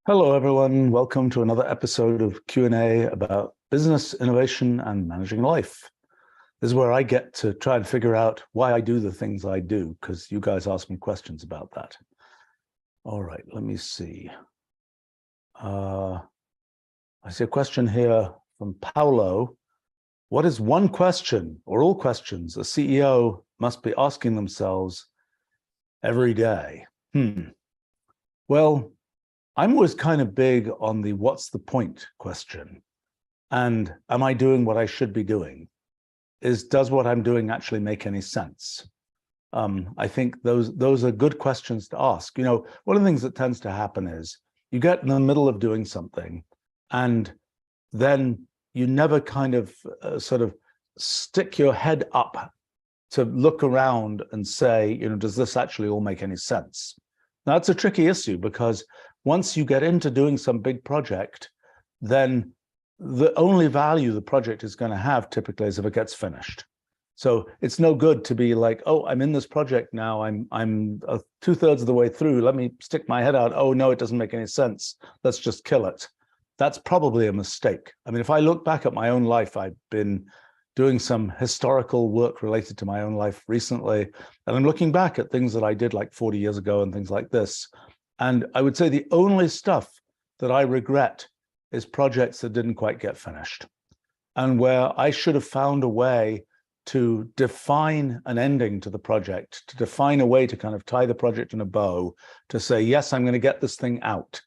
Hello, everyone. Welcome to another episode of Q&A about business, innovation, and managing life. This is where I get to try and figure out why I do the things I do, because you guys ask me questions about that. All right, let me see. I see a question here from Paulo. What is one question or all questions a CEO must be asking themselves every day? Well, I'm always kind of big on the what's the point question. And am I doing what I should be doing? Does what I'm doing actually make any sense? I think those are good questions to ask. You know, one of the things that tends to happen is you get in the middle of doing something and then you never kind of sort of stick your head up to look around and say, you know, does this actually all make any sense? Now, that's a tricky issue because once you get into doing some big project, then the only value the project is going to have typically is if it gets finished. So it's no good to be like, oh, I'm in this project now. I'm 2/3 of the way through. Let me stick my head out. Oh, no, it doesn't make any sense. Let's just kill it. That's probably a mistake. I mean, if I look back at my own life, I've been doing some historical work related to my own life recently, and I'm looking back at things that I did like 40 years ago and things like this. And I would say the only stuff that I regret is projects that didn't quite get finished, and where I should have found a way to define an ending to the project, to define a way to kind of tie the project in a bow, to say, yes, I'm going to get this thing out.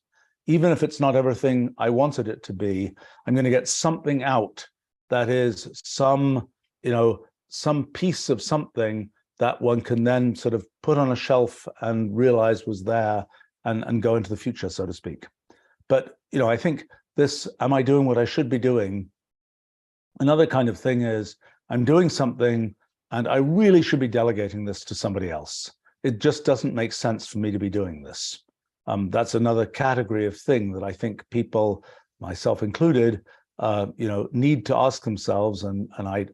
Even if it's not everything I wanted it to be, I'm going to get something out that is some piece of something that one can then sort of put on a shelf and realize was there and go into the future, so to speak. But, you know, I think this, am I doing what I should be doing? Another kind of thing is I'm doing something and I really should be delegating this to somebody else. It just doesn't make sense for me to be doing this. That's another category of thing that I think people, myself included, need to ask themselves, and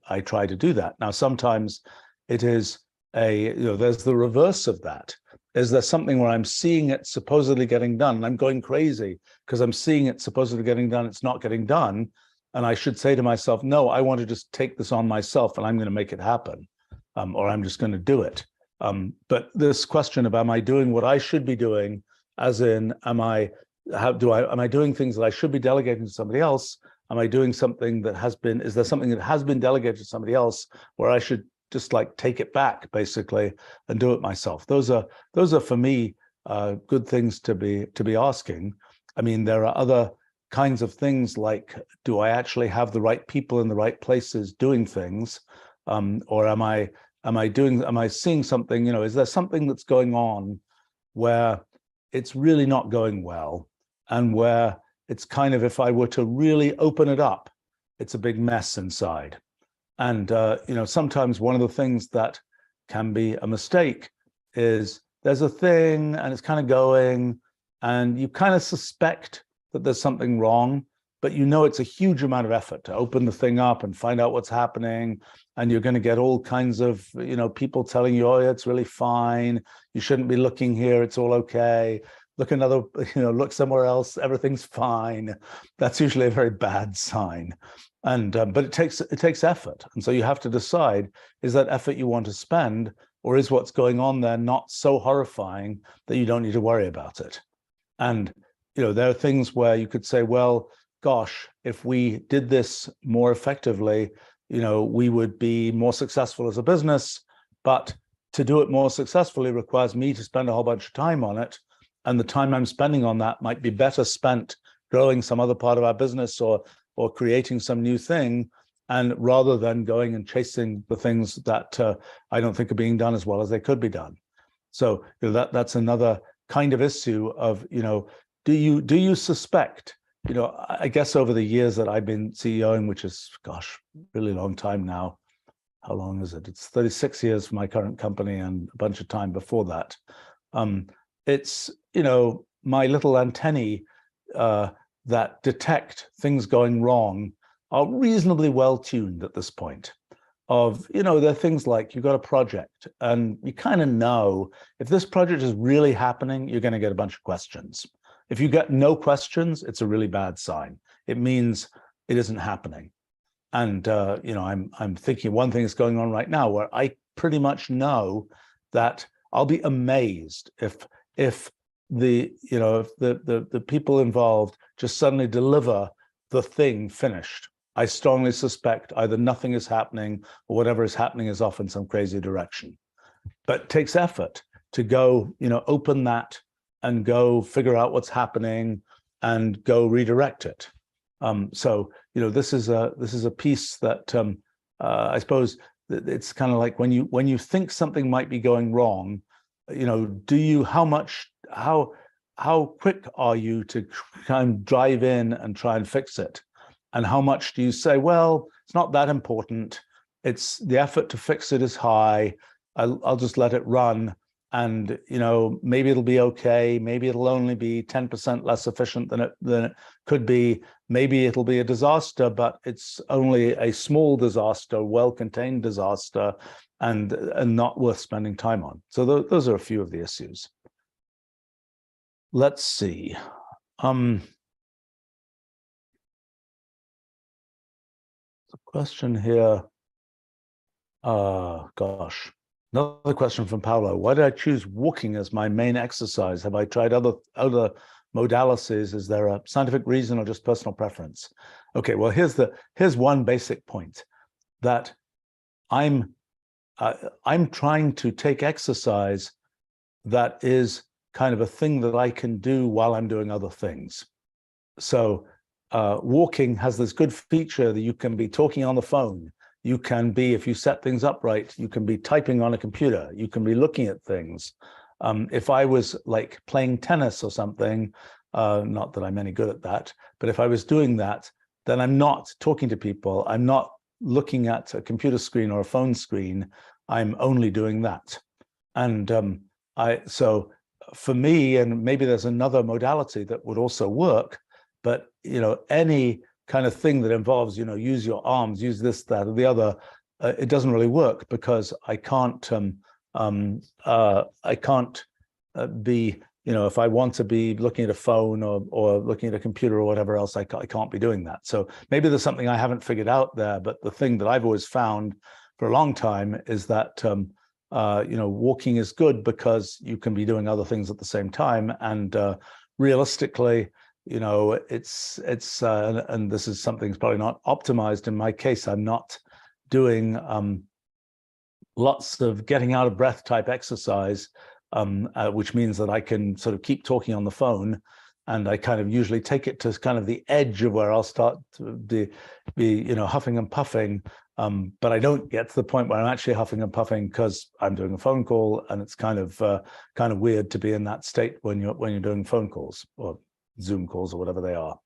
I try to do that. Now, sometimes it is there's the reverse of that. Is there something where I'm seeing it supposedly getting done, and I'm going crazy because I'm seeing it supposedly getting done, it's not getting done, and I should say to myself, no, I want to just take this on myself and I'm going to make it happen, or I'm just going to do it. But this question of am I doing what I should be doing, as in am I doing things that I should be delegating to somebody else? Am I doing something that is there something that has been delegated to somebody else where I should just like take it back basically and do it myself? Those are for me good things to be asking. I mean, there are other kinds of things like, do I actually have the right people in the right places doing things, or am I seeing something? You know, is there something that's going on where it's really not going well, and where it's kind of, if I were to really open it up, it's a big mess inside. And, sometimes one of the things that can be a mistake is there's a thing and it's kind of going and you kind of suspect that there's something wrong, but you know it's a huge amount of effort to open the thing up and find out what's happening. And you're going to get all kinds of, people telling you, oh, yeah, it's really fine. You shouldn't be looking here. It's all okay. Look somewhere else. Everything's fine. That's usually a very bad sign. And but it takes effort, and so you have to decide: is that effort you want to spend, or is what's going on there not so horrifying that you don't need to worry about it? And there are things where you could say, well, gosh, if we did this more effectively, we would be more successful as a business. But to do it more successfully requires me to spend a whole bunch of time on it. And the time I'm spending on that might be better spent growing some other part of our business or creating some new thing, and rather than going and chasing the things that I don't think are being done as well as they could be done. So that's another kind of issue of, do you suspect, I guess over the years that I've been CEOing, which is, gosh, really long time now. How long is it? It's 36 years for my current company and a bunch of time before that. It's, my little antennae that detect things going wrong are reasonably well tuned at this point. There are things like you've got a project and you kind of know if this project is really happening, you're going to get a bunch of questions. If you get no questions, it's a really bad sign. It means it isn't happening. And I'm thinking one thing is going on right now where I pretty much know that I'll be amazed if the people involved just suddenly deliver the thing finished. I strongly suspect either nothing is happening or whatever is happening is off in some crazy direction. But it takes effort to go, open that and go figure out what's happening and go redirect it. So this is a piece that I suppose it's kind of like when you think something might be going wrong, how quick are you to kind of drive in and try and fix it? And how much do you say, well, it's not that important. It's the effort to fix it is high. I'll just let it run. And, maybe it'll be okay. Maybe it'll only be 10% less efficient than it could be. Maybe it'll be a disaster, but it's only a small disaster, well-contained disaster, and not worth spending time on. So those are a few of the issues. Let's see. The question here. Gosh. Another question from Paolo. Why did I choose walking as my main exercise? Have I tried other modalities? Is there a scientific reason or just personal preference? Okay, well, here's one basic point, that I'm trying to take exercise that is kind of a thing that I can do while I'm doing other things. So walking has this good feature that you can be talking on the phone. You can be, if you set things up right, you can be typing on a computer. You can be looking at things. If I was like playing tennis or something, not that I'm any good at that, but if I was doing that, then I'm not talking to people. I'm not looking at a computer screen or a phone screen. I'm only doing that. And so for me, and maybe there's another modality that would also work, but any kind of thing that involves, use your arms, use this, that, or the other, it doesn't really work because I can't be, if I want to be looking at a phone or looking at a computer or whatever else, I can't be doing that. So maybe there's something I haven't figured out there, but the thing that I've always found for a long time is that, walking is good because you can be doing other things at the same time. And realistically, it's and this is something that's probably not optimized in my case. I'm not doing lots of getting out of breath type exercise, which means that I can sort of keep talking on the phone, and I kind of usually take it to kind of the edge of where I'll start to be huffing and puffing, but I don't get to the point where I'm actually huffing and puffing because I'm doing a phone call, and it's kind of weird to be in that state when you're doing phone calls or Zoom calls or whatever they are.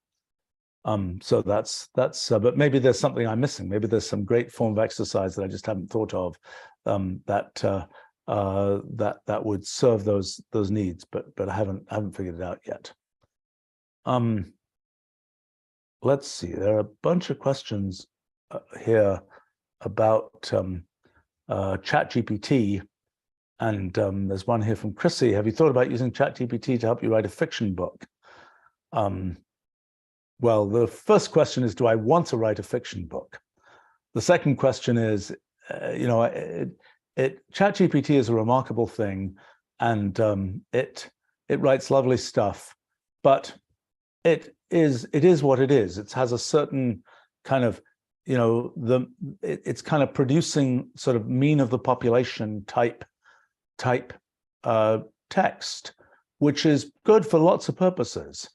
So that's but maybe there's something I'm missing. Maybe there's some great form of exercise that I just haven't thought of that would serve those needs, but I haven't figured it out yet. Let's see. There are a bunch of questions here about Chat GPT, and there's one here from Chrissy. Have you thought about using Chat GPT to help you write a fiction book? Well, the first question is, do I want to write a fiction book? The second question is, Chat GPT is a remarkable thing, and it writes lovely stuff, but it is what it is. It has a certain kind of, it's kind of producing sort of mean of the population type text, which is good for lots of purposes.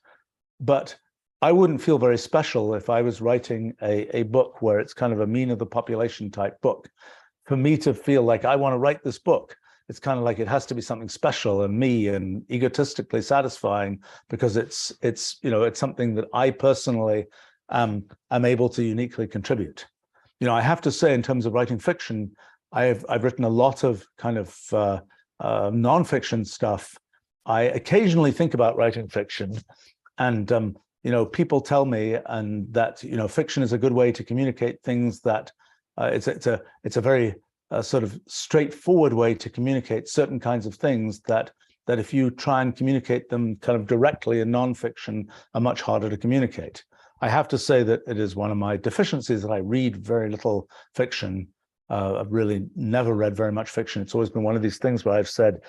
But I wouldn't feel very special if I was writing a book where it's kind of a mean of the population type book. For me to feel like I want to write this book, it's kind of like it has to be something special and me and egotistically satisfying, because it's something that I personally am able to uniquely contribute. I have to say, in terms of writing fiction, I've written a lot of kind of nonfiction stuff. I occasionally think about writing fiction, and people tell me that fiction is a good way to communicate things, that it's a very sort of straightforward way to communicate certain kinds of things that that if you try and communicate them kind of directly in nonfiction, are much harder to communicate. I have to say that it is one of my deficiencies that I read very little fiction. I've really never read very much fiction. It's always been one of these things where I've said,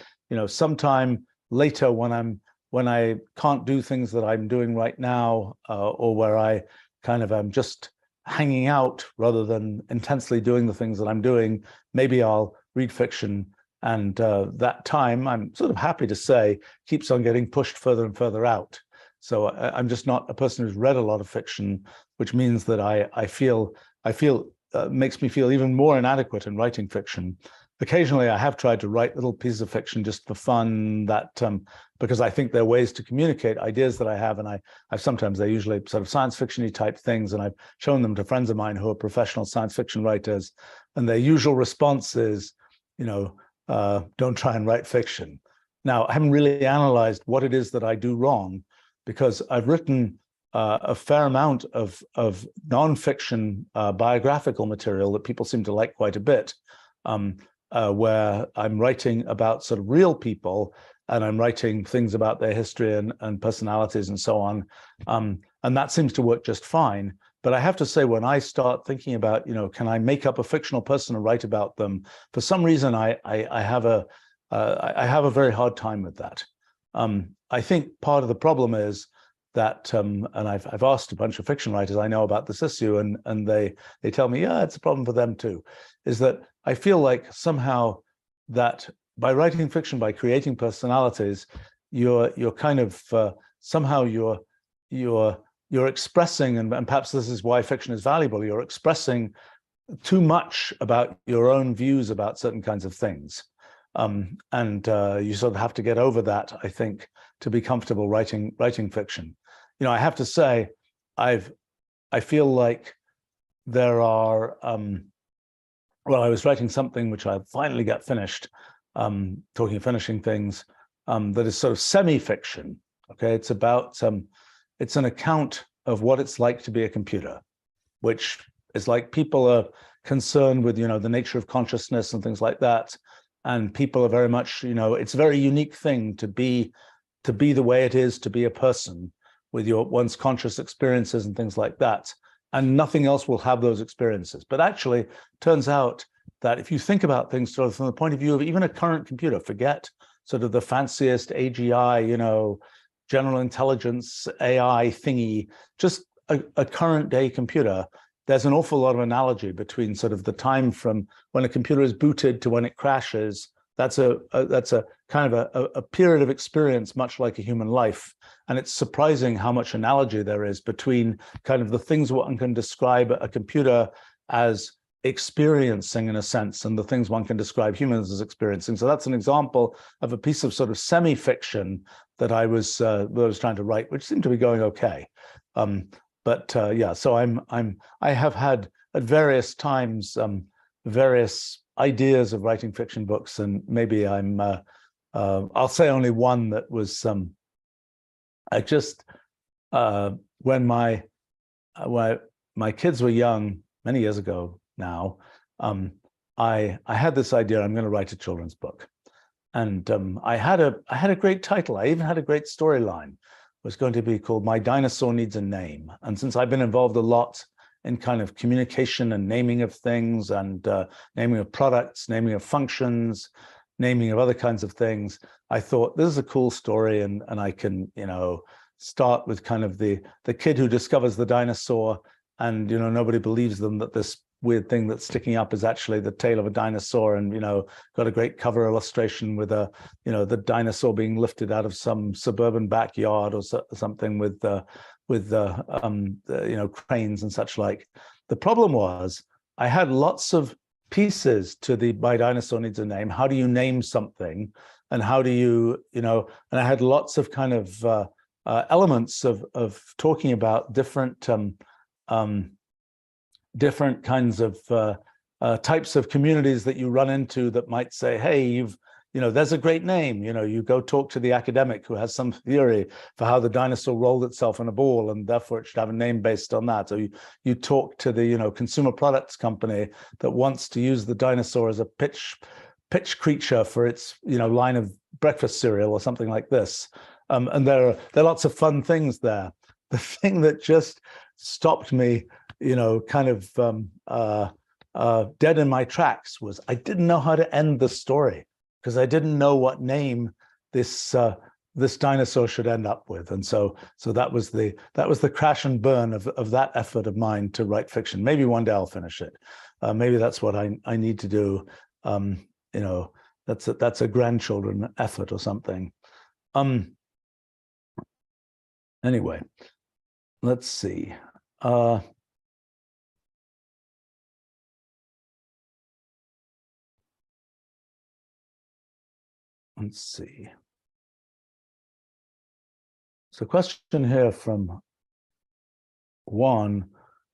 sometime later when I can't do things that I'm doing right now, or where I kind of am just hanging out rather than intensely doing the things that I'm doing, maybe I'll read fiction. And that time, I'm sort of happy to say, keeps on getting pushed further and further out. So I'm just not a person who's read a lot of fiction, which means that I feel makes me feel even more inadequate in writing fiction. Occasionally, I have tried to write little pieces of fiction just for fun, because I think there are ways to communicate ideas that I have, and sometimes they're usually sort of science fiction-y type things, and I've shown them to friends of mine who are professional science fiction writers, and their usual response is, don't try and write fiction. Now, I haven't really analyzed what it is that I do wrong, because I've written a fair amount of nonfiction biographical material that people seem to like quite a bit, where I'm writing about sort of real people, and I'm writing things about their history and personalities and so on. And that seems to work just fine. But I have to say, when I start thinking about, can I make up a fictional person and write about them? For some reason, I have a very hard time with that. I think part of the problem is that, and I've asked a bunch of fiction writers I know about this issue, and they tell me, yeah, it's a problem for them too, is that I feel like somehow that by writing fiction, by creating personalities, you're kind of somehow you're expressing, and perhaps this is why fiction is valuable, you're expressing too much about your own views about certain kinds of things. And you sort of have to get over that, I think, to be comfortable writing fiction. I have to say, I feel like there are, I was writing something which I finally got finished, talking of finishing things, that is sort of semi-fiction. Okay, it's about, it's an account of what it's like to be a computer, which is like people are concerned with, the nature of consciousness and things like that. And people are very much, it's a very unique thing to be the way it is to be a person with one's conscious experiences and things like that. And nothing else will have those experiences. But actually, turns out that if you think about things sort of from the point of view of even a current computer, forget sort of the fanciest AGI, general intelligence, AI thingy, just a current day computer, there's an awful lot of analogy between sort of the time from when a computer is booted to when it crashes. That's a kind of a period of experience, much like a human life. And it's surprising how much analogy there is between kind of the things one can describe a computer as experiencing in a sense, and the things one can describe humans as experiencing. So that's an example of a piece of sort of semi-fiction that I was trying to write, which seemed to be going okay. Yeah, so I have had at various times various ideas of writing fiction books, and maybe I'll say only one that was I just when my kids were young, many years ago now, I had this idea, I'm going to write a children's book, and I had a great title. I even had a great storyline. It was going to be called My Dinosaur Needs a Name. And since I've been involved a lot in kind of communication and naming of things, and naming of products, naming of functions, naming of other kinds of things, I thought this is a cool story, and I can, start with kind of the kid who discovers the dinosaur, and nobody believes them that this weird thing that's sticking up is actually the tail of a dinosaur, and got a great cover illustration with the dinosaur being lifted out of some suburban backyard or something with cranes and such like. The problem was I had lots of pieces to the My Dinosaur Needs a Name. How do you name something, and how do you and I had lots of kind of elements of talking about different kinds of types of communities that you run into that might say, hey, there's a great name. You go talk to the academic who has some theory for how the dinosaur rolled itself in a ball, and therefore it should have a name based on that. Or you talk to the consumer products company that wants to use the dinosaur as a pitch creature for its line of breakfast cereal or something like this. And there are lots of fun things there. The thing that just stopped me, kind of dead in my tracks was I didn't know how to end the story because I didn't know what name this dinosaur should end up with. And so that was the crash and burn of that effort of mine to write fiction. Maybe one day I'll finish it. Maybe that's what I need to do. That's a grandchildren effort or something. Anyway, let's see. Let's see. So question here from Juan.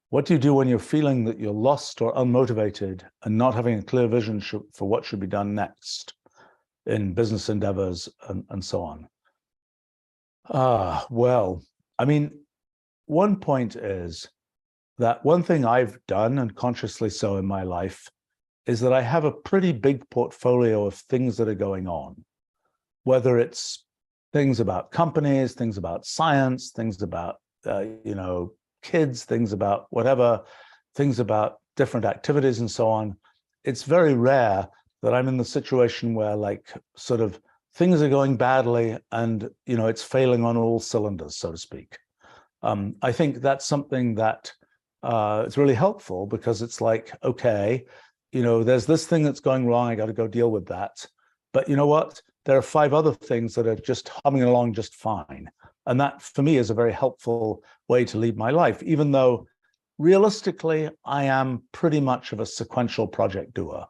What do you do when you're feeling that you're lost or unmotivated and not having a clear vision for what should be done next in business endeavors and so on? Well, I mean, one point is that one thing I've done, and consciously so in my life, is that I have a pretty big portfolio of things that are going on, whether it's things about companies, things about science, things about, kids, things about whatever, things about different activities and so on. It's very rare that I'm in the situation where sort of things are going badly and, it's failing on all cylinders, so to speak. I think that's something that it's really helpful because it's like, okay, there's this thing that's going wrong. I got to go deal with that. But you know what? There are 5 other things that are just humming along just fine. And that, for me, is a very helpful way to lead my life, even though realistically, I am pretty much of a sequential project doer.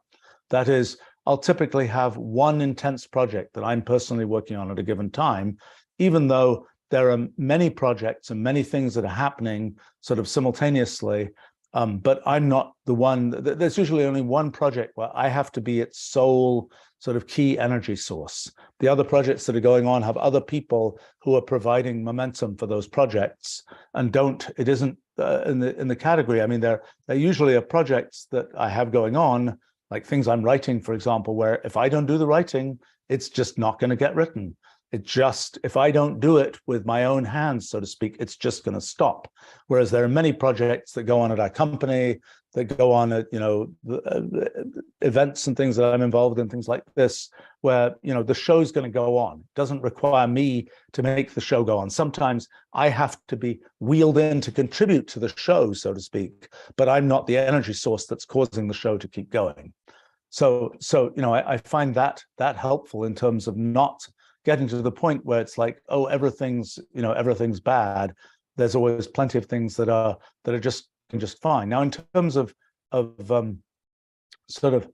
That is, I'll typically have one intense project that I'm personally working on at a given time, even though there are many projects and many things that are happening sort of simultaneously. But I'm not the one. There's usually only one project where I have to be its sole sort of key energy source. The other projects that are going on have other people who are providing momentum for those projects, and it isn't in the category. I mean, there usually are projects that I have going on, like things I'm writing, for example, where if I don't do the writing, it's just not going to get written. If I don't do it with my own hands, so to speak, it's just going to stop. Whereas there are many projects that go on at our company, that go on at, events and things that I'm involved in, things like this, where, the show's going to go on. It doesn't require me to make the show go on. Sometimes I have to be wheeled in to contribute to the show, so to speak, but I'm not the energy source that's causing the show to keep going. So I find that helpful in terms of not getting to the point where it's like, oh, everything's bad. There's always plenty of things that are just fine. Now, in terms of sort of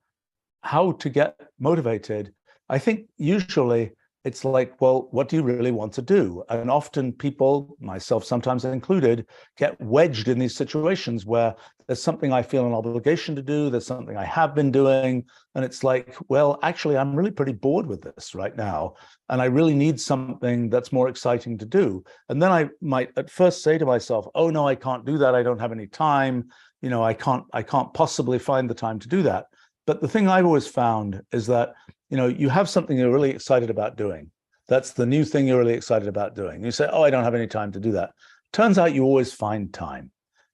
how to get motivated, I think usually it's like, well, what do you really want to do? And often people, myself sometimes included, get wedged in these situations where there's something I feel an obligation to do, there's something I have been doing, and it's like, well, actually, I'm really pretty bored with this right now, and I really need something that's more exciting to do. And then I might at first say to myself, oh, no, I can't do that. I don't have any time. I can't possibly find the time to do that. But the thing I've always found is that, you have something you're really excited about doing. That's the new thing you're really excited about doing. You say, oh, I don't have any time to do that. Turns out you always find time.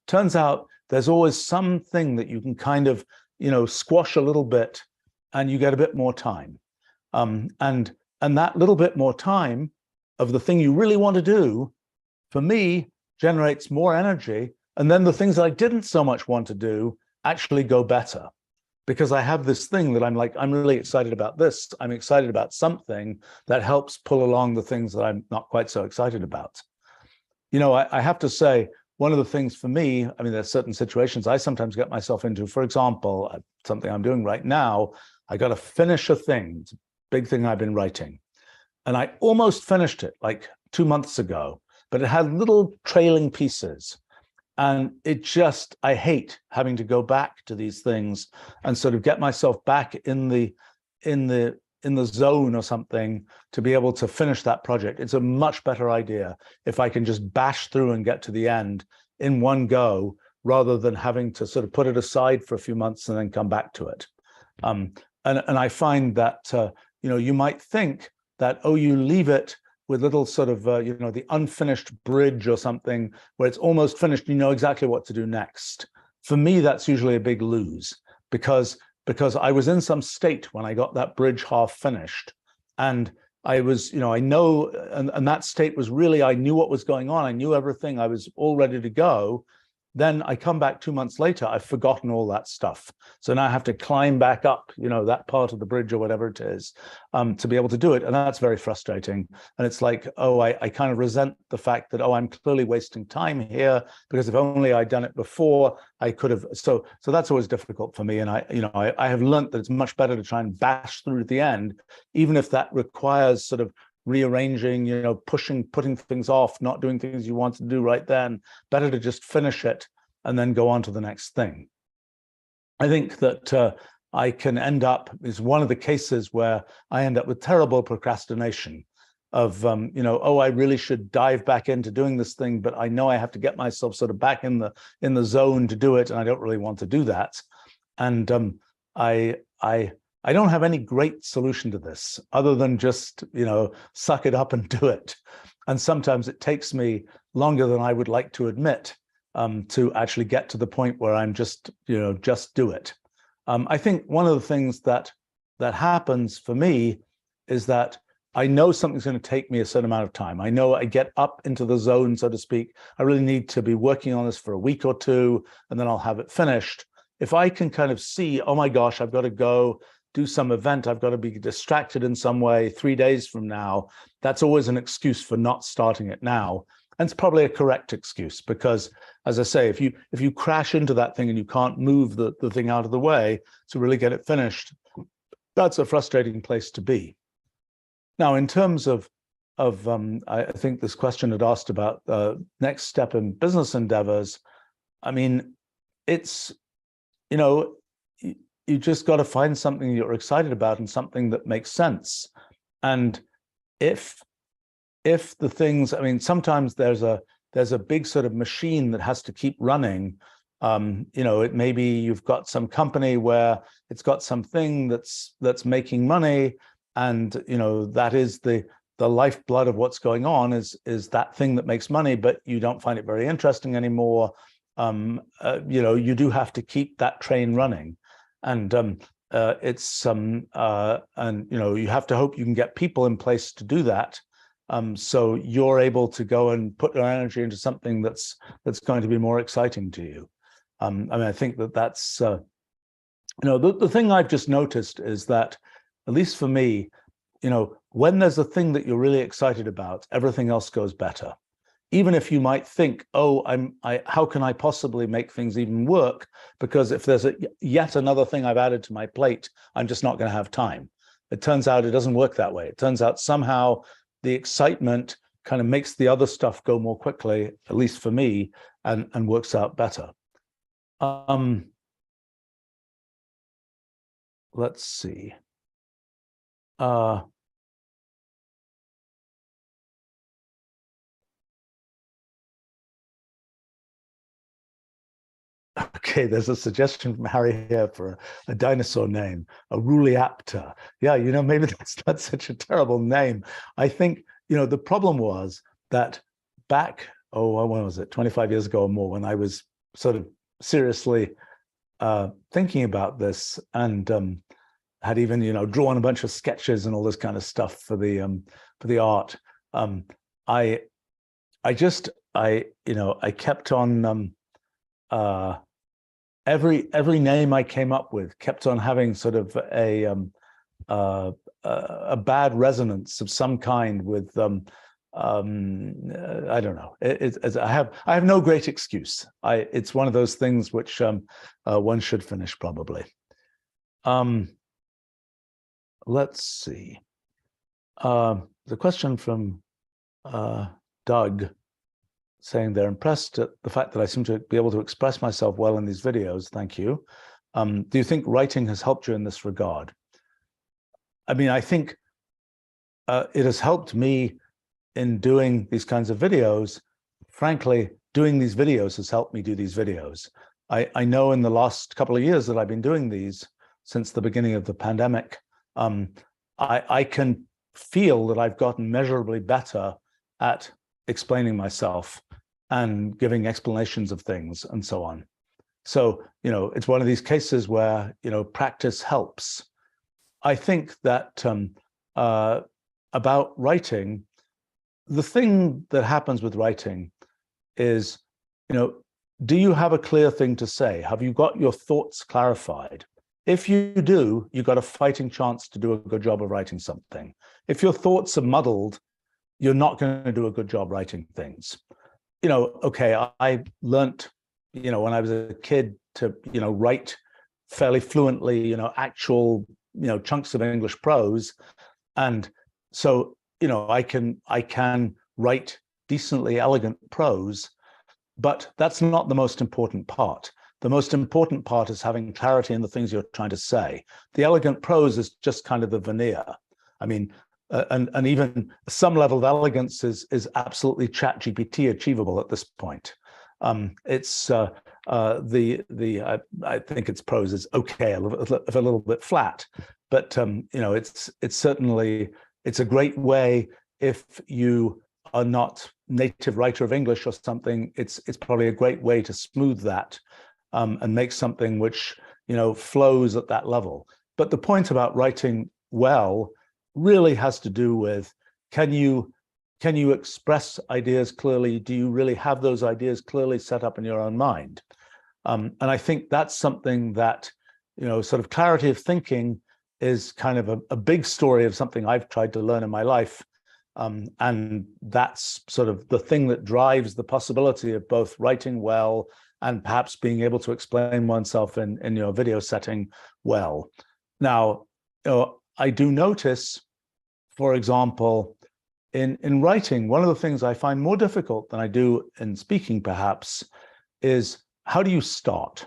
Turns out there's always something that you can kind of, squash a little bit and you get a bit more time. And that little bit more time of the thing you really want to do, for me, generates more energy. And then the things that I didn't so much want to do actually go better. Because I have this thing that I'm like, I'm really excited about this. I'm excited about something that helps pull along the things that I'm not quite so excited about. I have to say, one of the things for me, I mean, there's certain situations I sometimes get myself into. For example, something I'm doing right now, I got to finish a thing. It's a big thing I've been writing. And I almost finished it like 2 months ago, but it had little trailing pieces. And I hate having to go back to these things and sort of get myself back in the zone or something to be able to finish that project. It's a much better idea if I can just bash through and get to the end in one go, rather than having to sort of put it aside for a few months and then come back to it. And I find that, you might think that, oh, you leave it with little sort of, the unfinished bridge or something where it's almost finished, you know exactly what to do next. For me, that's usually a big lose because I was in some state when I got that bridge half finished. And I was, I know, and that state was really, I knew what was going on. I knew everything. I was all ready to go. Then I come back 2 months later, I've forgotten all that stuff. So now I have to climb back up, that part of the bridge or whatever it is, to be able to do it. And that's very frustrating. And it's like, oh, I kind of resent the fact that, oh, I'm clearly wasting time here because if only I'd done it before, I could have. So that's always difficult for me. And I have learned that it's much better to try and bash through to the end, even if that requires sort of rearranging, putting things off, not doing things you want to do right then. Better to just finish it and then go on to the next thing. I think that I can end up, is one of the cases where I end up with terrible procrastination of, oh, I really should dive back into doing this thing, but I know I have to get myself sort of back in the zone to do it, and I don't really want to do that. And I don't have any great solution to this other than just, suck it up and do it. And sometimes it takes me longer than I would like to admit to actually get to the point where I'm just do it. I think one of the things that happens for me is that I know something's going to take me a certain amount of time. I know I get up into the zone, so to speak. I really need to be working on this for a week or two, and then I'll have it finished. If I can kind of see, oh my gosh, I've got to go do some event, I've got to be distracted in some way 3 days from now, that's always an excuse for not starting it now. And it's probably a correct excuse because, as I say, if you crash into that thing and you can't move the thing out of the way to really get it finished, that's a frustrating place to be. Now, in terms of I think this question had asked about next step in business endeavors. I mean, it's, you just got to find something you're excited about and something that makes sense. And if the things, I mean, sometimes there's a big sort of machine that has to keep running. It maybe you've got some company where it's got something that's making money, and that is the lifeblood of what's going on is that thing that makes money, but you don't find it very interesting anymore. You do have to keep that train running. And it's and you have to hope you can get people in place to do that, so you're able to go and put your energy into something that's going to be more exciting to you. I mean, I think that's the thing I've just noticed is that, at least for me, when there's a thing that you're really excited about, everything else goes better. Even if you might think, oh, how can I possibly make things even work? Because if there's yet another thing I've added to my plate, I'm just not going to have time. It turns out it doesn't work that way. It turns out somehow the excitement kind of makes the other stuff go more quickly, at least for me, and works out better. Let's see. Okay, there's a suggestion from Harry here for a dinosaur name, a Ruliaptor. Yeah, maybe that's such a terrible name. I think, the problem was that back, when was it, 25 years ago or more, when I was sort of seriously thinking about this and had even, drawn a bunch of sketches and all this kind of stuff for the art. I kept on every name I came up with kept on having sort of a bad resonance of some kind with I don't know. I have no great excuse. It's one of those things which one should finish probably. Let's see. The question from Doug, saying they're impressed at the fact that I seem to be able to express myself well in these videos. Thank you. Do you think writing has helped you in this regard? I mean, I think it has helped me in doing these kinds of videos. Frankly, doing these videos has helped me do these videos. I know in the last couple of years that I've been doing these since the beginning of the pandemic, I can feel that I've gotten measurably better at explaining myself and giving explanations of things and so on. So, it's one of these cases where, practice helps. I think that about writing, the thing that happens with writing is, do you have a clear thing to say? Have you got your thoughts clarified? If you do, you've got a fighting chance to do a good job of writing something. If your thoughts are muddled, you're not going to do a good job writing things. Okay, I learned, when I was a kid to, write fairly fluently, actual, chunks of English prose. And so, I can write decently elegant prose, but that's not the most important part. The most important part is having clarity in the things you're trying to say. The elegant prose is just kind of the veneer. I mean, and even some level of elegance is absolutely Chat GPT achievable at this point. I think its prose is okay, a little bit flat, but it's certainly, it's a great way if you are not native writer of English or something. It's probably a great way to smooth that and make something which flows at that level. But the point about writing well really has to do with, can you express ideas clearly? Do you really have those ideas clearly set up in your own mind? And I think that's something that, sort of clarity of thinking is kind of a big story of something I've tried to learn in my life. And that's sort of the thing that drives the possibility of both writing well and perhaps being able to explain oneself in your video setting well. Now, I do notice, for example, in writing, one of the things I find more difficult than I do in speaking, perhaps, is how do you start?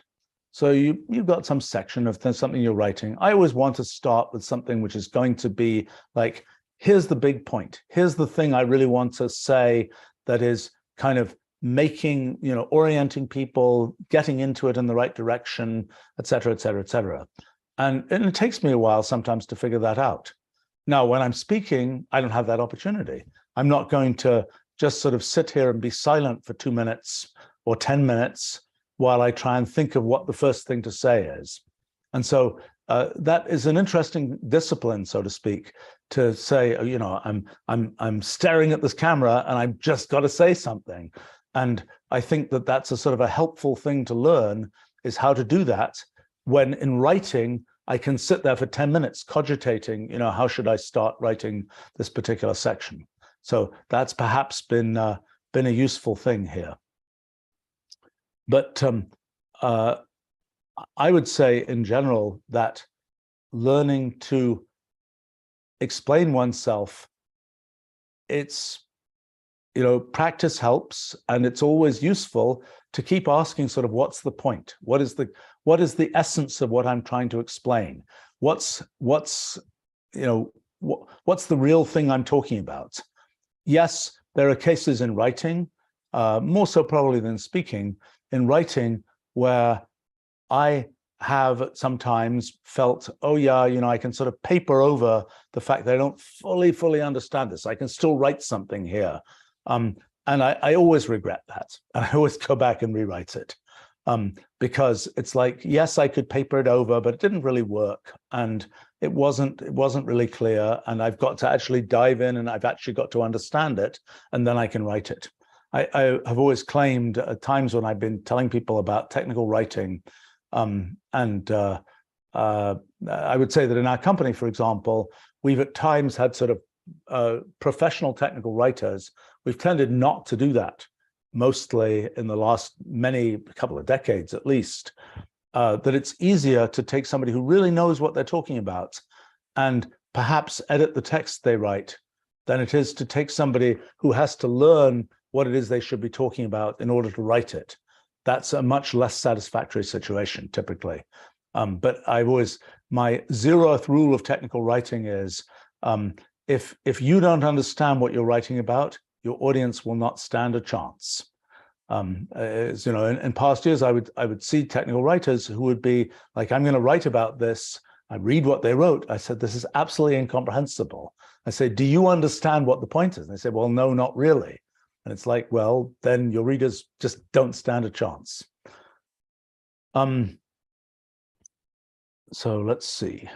So you've got some section of something you're writing. I always want to start with something which is going to be like, here's the big point. Here's the thing I really want to say that is kind of making, orienting people, getting into it in the right direction, et cetera, et cetera, et cetera. And it takes me a while sometimes to figure that out. Now, when I'm speaking, I don't have that opportunity. I'm not going to just sort of sit here and be silent for 2 minutes or 10 minutes while I try and think of what the first thing to say is. And so that is an interesting discipline, so to speak, to say, I'm staring at this camera and I've just got to say something. And I think that that's a sort of a helpful thing to learn, is how to do that when in writing, I can sit there for 10 minutes cogitating, how should I start writing this particular section? So that's perhaps been a useful thing here. But I would say in general that learning to explain oneself, it's, practice helps, and it's always useful to keep asking sort of, what's the point? What is the essence of what I'm trying to explain? What's the real thing I'm talking about? Yes, there are cases in writing, more so probably than speaking, in writing where I have sometimes felt, oh yeah, I can sort of paper over the fact that I don't fully understand this. I can still write something here. And I always regret that. I always go back and rewrite it because it's like, yes, I could paper it over, but it didn't really work. And it wasn't really clear. And I've got to actually dive in, and I've actually got to understand it, and then I can write it. I have always claimed at times when I've been telling people about technical writing, I would say that in our company, for example, we've at times had sort of professional technical writers. We've tended not to do that, mostly in the last couple of decades at least, that it's easier to take somebody who really knows what they're talking about and perhaps edit the text they write than it is to take somebody who has to learn what it is they should be talking about in order to write it. That's a much less satisfactory situation typically. But my 0th rule of technical writing is, if you don't understand what you're writing about, your audience will not stand a chance. In past years, I would see technical writers who would be like, I'm going to write about this. I read what they wrote. I said, this is absolutely incomprehensible. I say, do you understand what the point is? And they say, well, no, not really. And it's like, well, then your readers just don't stand a chance. So let's see.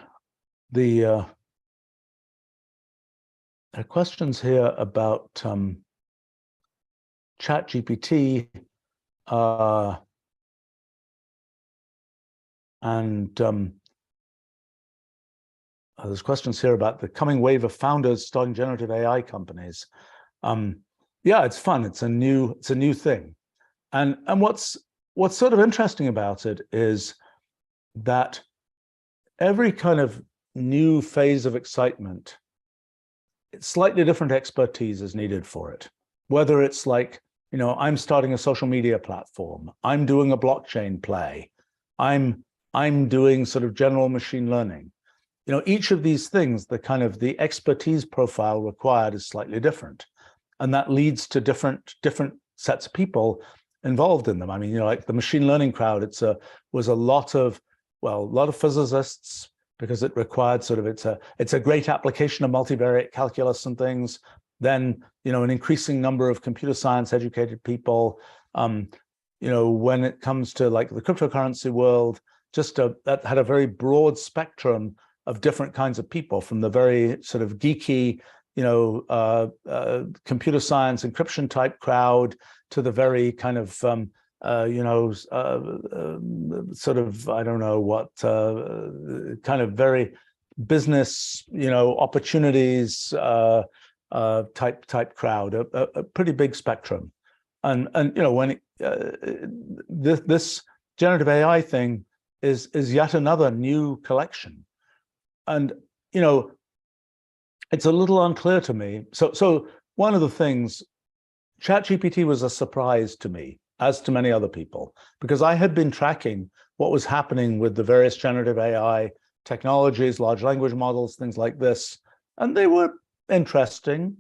There are questions here about Chat GPT and there's questions here about the coming wave of founders starting generative AI companies. Yeah, it's fun. It's a new thing. And what's sort of interesting about it is that every kind of new phase of excitement, slightly different expertise is needed for it. Whether it's like, I'm starting a social media platform, I'm doing a blockchain play, I'm doing sort of general machine learning. Each of these things, the expertise profile required is slightly different. And that leads to different sets of people involved in them. I mean, like the machine learning crowd, was a lot of physicists, because it required it's a great application of multivariate calculus and things. Then, an increasing number of computer science educated people. When it comes to like the cryptocurrency world, that had a very broad spectrum of different kinds of people, from the very sort of geeky, computer science encryption type crowd to the very kind of sort of, I don't know what, kind of very business, opportunities type crowd, a pretty big spectrum. And when this generative AI thing is yet another new collection. And, it's a little unclear to me. So one of the things, Chat GPT was a surprise to me, as to many other people, because I had been tracking what was happening with the various generative AI technologies, large language models, things like this. And they were interesting,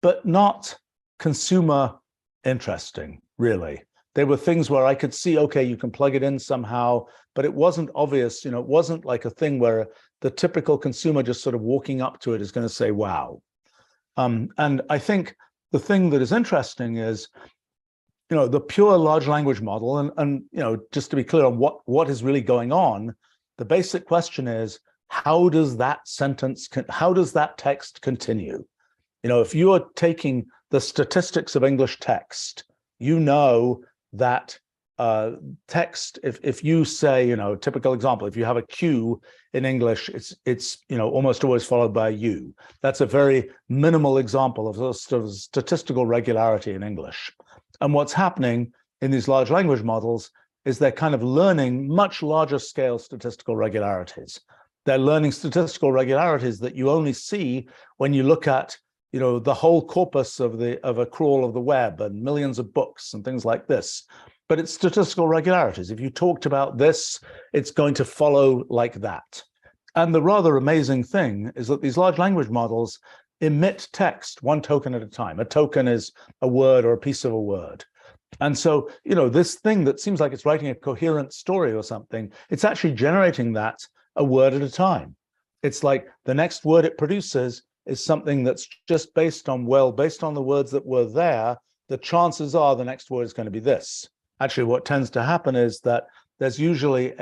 but not consumer interesting, really. They were things where I could see, okay, you can plug it in somehow, but it wasn't obvious, it wasn't like a thing where the typical consumer just sort of walking up to it is going to say, wow. And I think the thing that is interesting is, the pure large language model, and just to be clear on what is really going on, the basic question is, how does that text continue? If you are taking the statistics of English text, that text, if you say, typical example, if you have a Q in English, it's almost always followed by a U. That's a very minimal example of sort of statistical regularity in English. And what's happening in these large language models is they're kind of learning much larger scale statistical regularities. They're learning statistical regularities that you only see when you look at, the whole corpus of a crawl of the web and millions of books and things like this. But it's statistical regularities. If you talked about this, it's going to follow like that. And the rather amazing thing is that these large language models emit text one token at a time. A token is a word or a piece of a word. And so, this thing that seems like it's writing a coherent story or something, it's actually generating that a word at a time. It's like the next word it produces is something that's just based on the words that were there, the chances are the next word is going to be this. Actually, what tends to happen is that there's usually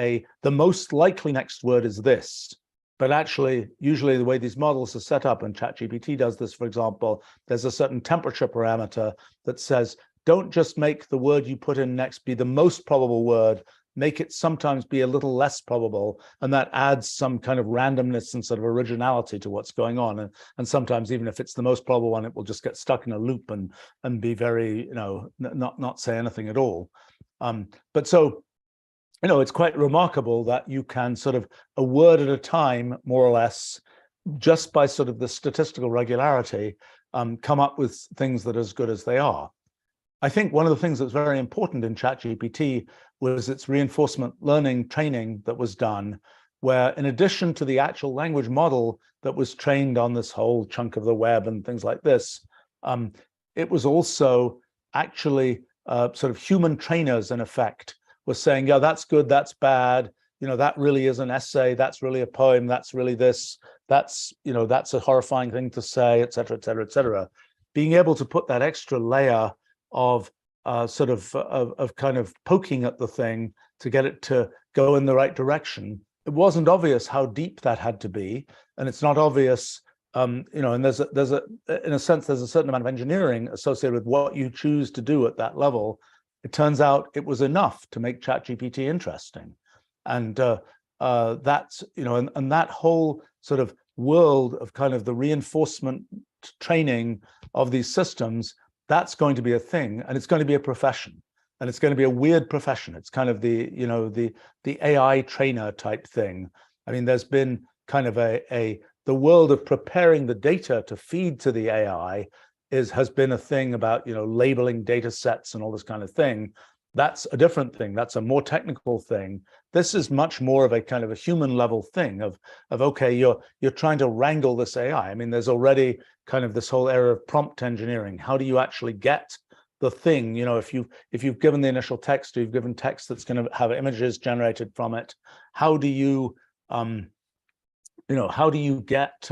the most likely next word is this. But actually, usually the way these models are set up, and ChatGPT does this, for example, there's a certain temperature parameter that says, don't just make the word you put in next be the most probable word, make it sometimes be a little less probable, and that adds some kind of randomness and sort of originality to what's going on. And sometimes, even if it's the most probable one, it will just get stuck in a loop and be very, not say anything at all. But so, it's quite remarkable that you can sort of a word at a time, more or less, just by sort of the statistical regularity, come up with things that are as good as they are. I think one of the things that's very important in ChatGPT was its reinforcement learning training that was done, where in addition to the actual language model that was trained on this whole chunk of the web and things like this, it was also actually sort of human trainers, in effect, were saying, yeah, that's good, that's bad, that really is an essay, that's really a poem, that's really this, that's that's a horrifying thing to say, et cetera, et cetera, et cetera. Being able to put that extra layer of kind of poking at the thing to get it to go in the right direction. It wasn't obvious how deep that had to be, and it's not obvious, and there's in a sense there's a certain amount of engineering associated with what you choose to do at that level. It turns out it was enough to make Chat GPT interesting, and that's and that whole sort of world of kind of the reinforcement training of these systems, that's going to be a thing, and it's going to be a profession, and it's going to be a weird profession. It's kind of the the AI trainer type thing. I mean, there's been kind of the world of preparing the data to feed to the AI has been a thing about labeling data sets and all this kind of thing. That's a different thing. That's a more technical thing. This is much more of a kind of a human level thing of okay, you're trying to wrangle this AI. I mean, there's already kind of this whole area of prompt engineering. How do you actually get the thing? If you've given the initial text, or you've given text that's going to have images generated from it, how do you how do you get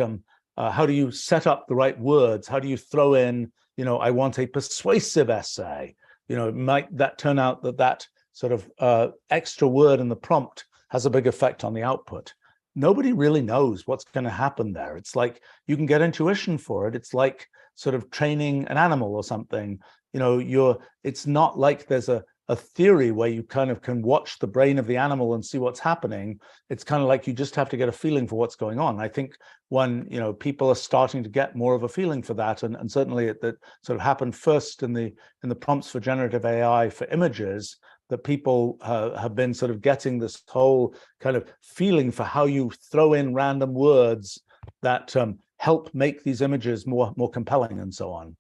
how do you set up the right words? How do you throw in I want a persuasive essay? Might that turn out that sort of extra word in the prompt has a big effect on the output? Nobody really knows what's going to happen there. It's like you can get intuition for it. It's like sort of training an animal or something. It's not like there's a theory where you kind of can watch the brain of the animal and see what's happening. It's kind of like you just have to get a feeling for what's going on. I think when people are starting to get more of a feeling for that, and certainly that sort of happened first in the prompts for generative AI for images, that people have been sort of getting this whole kind of feeling for how you throw in random words that help make these images more compelling and so on.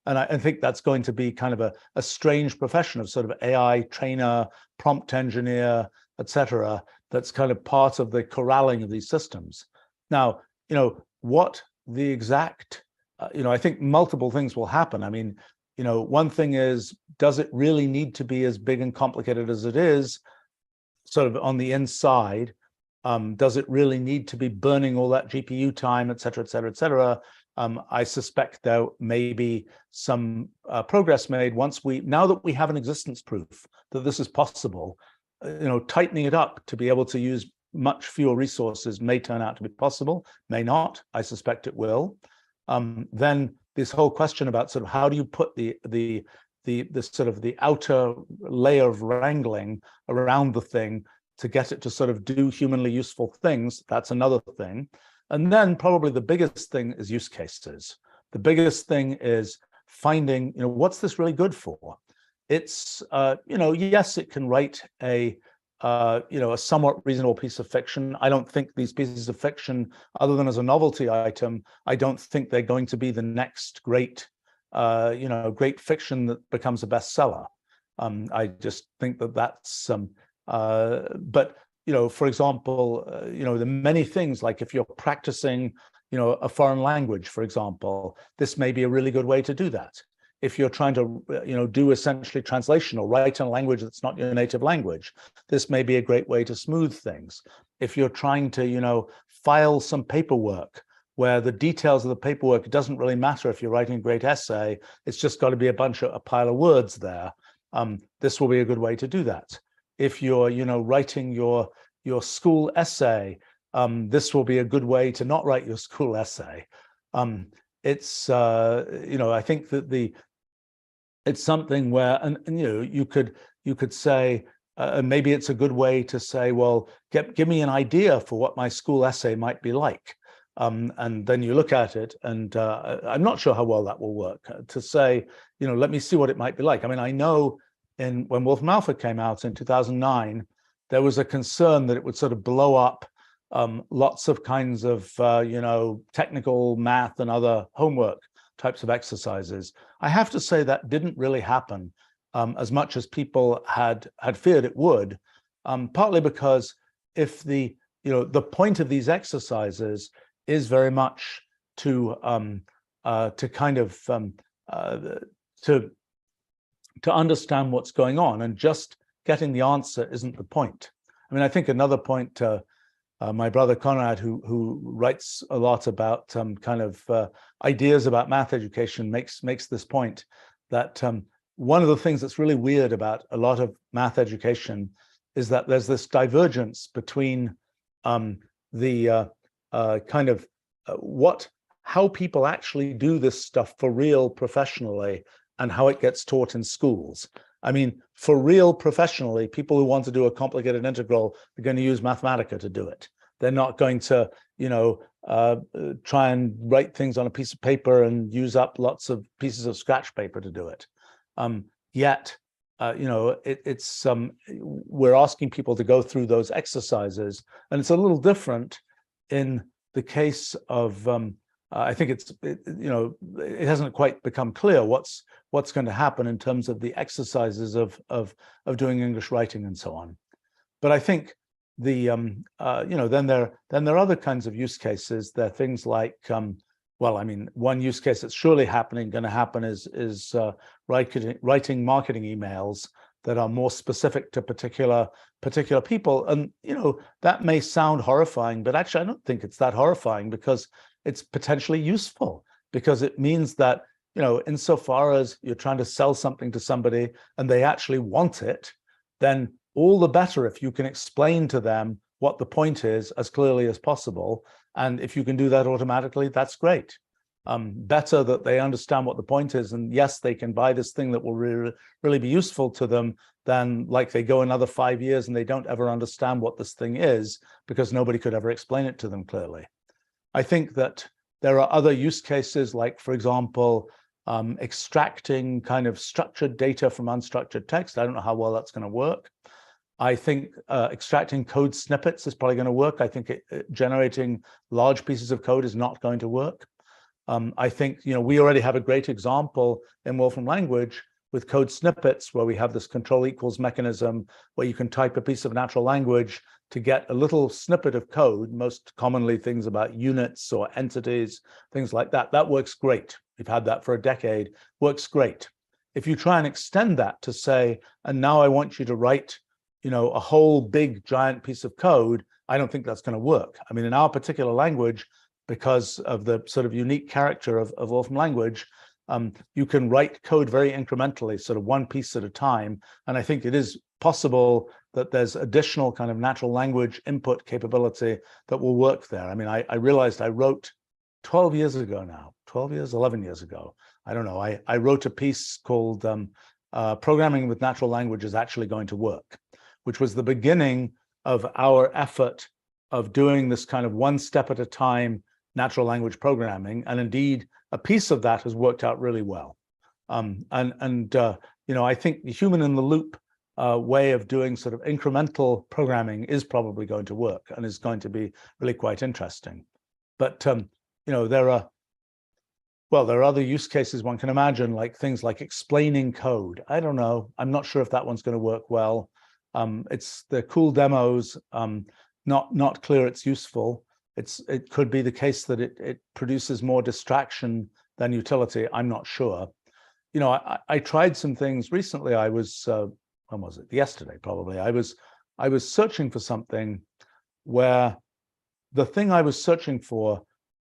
And I think that's going to be kind of a strange profession of sort of AI trainer, prompt engineer, et cetera, that's kind of part of the corralling of these systems. Now, what the exact, I think multiple things will happen. I mean, one thing is, does it really need to be as big and complicated as it is, sort of on the inside? Does it really need to be burning all that GPU time, et cetera, et cetera, et cetera? I suspect there may be some progress made now that we have an existence proof that this is possible. Tightening it up to be able to use much fewer resources may turn out to be possible, may not. I suspect it will. Then this whole question about sort of how do you put the sort of the outer layer of wrangling around the thing to get it to sort of do humanly useful things, that's another thing. And then probably the biggest thing is use cases. The biggest thing is finding, what's this really good for? It's, yes, it can write a somewhat reasonable piece of fiction. I don't think these pieces of fiction, other than as a novelty item, I don't think they're going to be the next great, great fiction that becomes a bestseller. I just think that's, but for example, the many things, like if you're practicing, a foreign language, for example, this may be a really good way to do that. If you're trying to, do essentially translation or write in a language that's not your native language, this may be a great way to smooth things. If you're trying to, file some paperwork where the details of the paperwork, it doesn't really matter if you're writing a great essay, it's just got to be a pile of words there. This will be a good way to do that. If you're, writing your school essay, this will be a good way to not write your school essay. It's, I think that it's something where, and you could say, maybe it's a good way to say, well, give me an idea for what my school essay might be like. And then you look at it, and I'm not sure how well that will work, to say, let me see what it might be like. I mean, I know when Wolfram Alpha came out in 2009, there was a concern that it would sort of blow up lots of kinds of, technical math and other homework types of exercises. I have to say that didn't really happen as much as people had feared it would, partly because if the point of these exercises is very much to kind of to understand what's going on, and just getting the answer isn't the point. I mean, I think another point my brother Conrad, who writes a lot about ideas about math education, makes this point that one of the things that's really weird about a lot of math education is that there's this divergence between how people actually do this stuff for real professionally and how it gets taught in schools. I mean, for real professionally, people who want to do a complicated integral are going to use Mathematica to do it. They're not going to, try and write things on a piece of paper and use up lots of pieces of scratch paper to do it. We're asking people to go through those exercises, and it's a little different in the case of. I think it hasn't quite become clear what's going to happen in terms of the exercises of doing English writing and so on. But I think then there are other kinds of use cases. There are things like one use case that's surely going to happen is writing marketing emails that are more specific to particular people. And that may sound horrifying, but actually I don't think it's that horrifying, because it's potentially useful, because it means that insofar as you're trying to sell something to somebody and they actually want it, then all the better if you can explain to them what the point is as clearly as possible. And if you can do that automatically, that's great. Better that they understand what the point is, and yes, they can buy this thing that will really be useful to them, than like they go another 5 years and they don't ever understand what this thing is because nobody could ever explain it to them clearly. I think that there are other use cases, like, for example, extracting kind of structured data from unstructured text. I don't know how well that's going to work. I think extracting code snippets is probably going to work. I think generating large pieces of code is not going to work. I think we already have a great example in Wolfram language with code snippets, where we have this control equals mechanism where you can type a piece of natural language to get a little snippet of code, most commonly things about units or entities, things like that. That works great. We've had that for a decade, works great. If you try and extend that to say, and now I want you to write, a whole big giant piece of code, I don't think that's going to work. I mean, in our particular language, because of the sort of unique character of Wolfram language, you can write code very incrementally, sort of one piece at a time. And I think it is possible that there's additional kind of natural language input capability that will work there. I mean, I realized I wrote 12 years ago now, 11 years ago. I don't know. I wrote a piece called Programming with Natural Language is Actually Going to Work, which was the beginning of our effort of doing this kind of one step at a time natural language programming. And indeed, a piece of that has worked out really well. I think the human in the loop way of doing sort of incremental programming is probably going to work and is going to be really quite interesting. But there are other use cases one can imagine, like things like explaining code. I don't know. I'm not sure if that one's going to work well. They're cool demos. Not clear it's useful. It could be the case that it produces more distraction than utility. I'm not sure. I tried some things recently. I was when was it? Yesterday, probably. I was searching for something where the thing I was searching for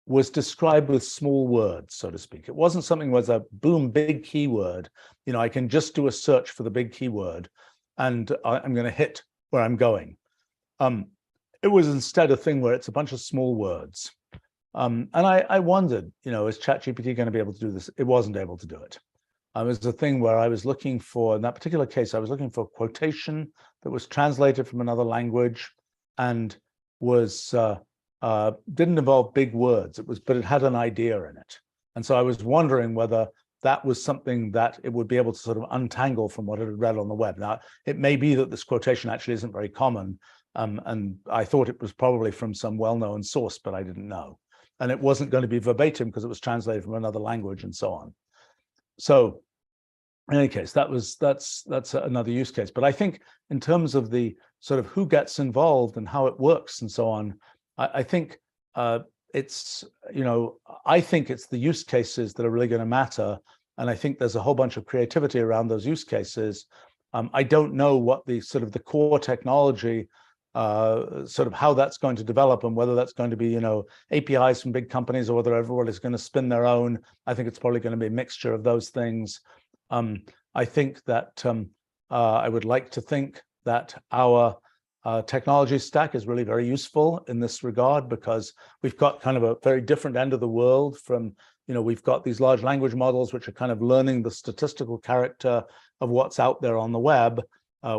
was described with small words, so to speak. It wasn't something where a boom, big keyword. I can just do a search for the big keyword and I'm going to hit where I'm going. It was instead a thing where it's a bunch of small words. And I wondered, is Chat GPT going to be able to do this? It wasn't able to do it. It was a thing where I was looking for, in that particular case, I was looking for quotation that was translated from another language and was didn't involve big words. But it had an idea in it. And so I was wondering whether that was something that it would be able to sort of untangle from what it had read on the web. Now, it may be that this quotation actually isn't very common. And I thought it was probably from some well-known source, but I didn't know. And it wasn't going to be verbatim because it was translated from another language and so on. So in any case, that's another use case. But I think in terms of the sort of who gets involved and how it works and so on, I think it's the use cases that are really going to matter. And I think there's a whole bunch of creativity around those use cases. I don't know what the sort of the core technology sort of how that's going to develop and whether that's going to be, you know, APIs from big companies or whether everyone is going to spin their own. I think it's probably going to be a mixture of those things. I think that I would like to think that our technology stack is really very useful in this regard, because we've got kind of a very different end of the world from, you know, we've got these large language models which are kind of learning the statistical character of what's out there on the web.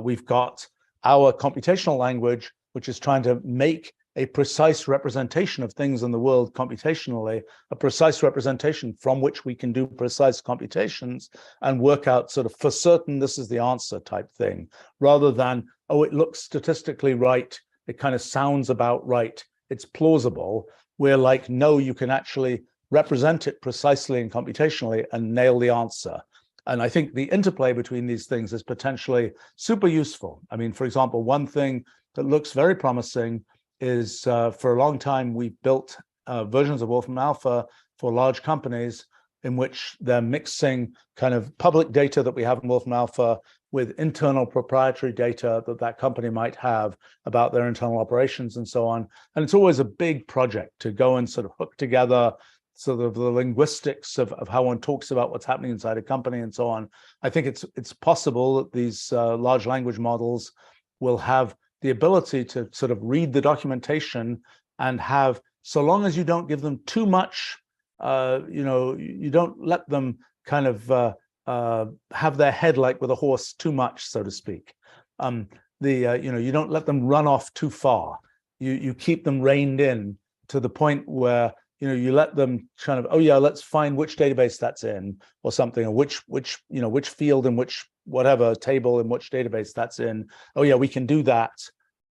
We've got our computational language, which is trying to make a precise representation of things in the world computationally, a precise representation from which we can do precise computations and work out sort of for certain this is the answer type thing, rather than, oh, it looks statistically right, it kind of sounds about right, it's plausible. We're like, no, you can actually represent it precisely and computationally and nail the answer. And I think the interplay between these things is potentially super useful. I mean, for example, one thing that looks very promising is for a long time, we've built versions of Wolfram Alpha for large companies in which they're mixing kind of public data that we have in Wolfram Alpha with internal proprietary data that that company might have about their internal operations and so on. And it's always a big project to go and sort of hook together sort of the linguistics of how one talks about what's happening inside a company and so on. I think it's possible that these large language models will have the ability to sort of read the documentation and have, so long as you don't give them too much, you know, you don't let them kind of have their head like with a horse too much, so to speak. You know, you don't let them run off too far. You keep them reined in to the point where, you know, you let them kind of, oh yeah, let's find which database that's in or something, or which you know, which field in which whatever table in which database that's in. Oh yeah, we can do that.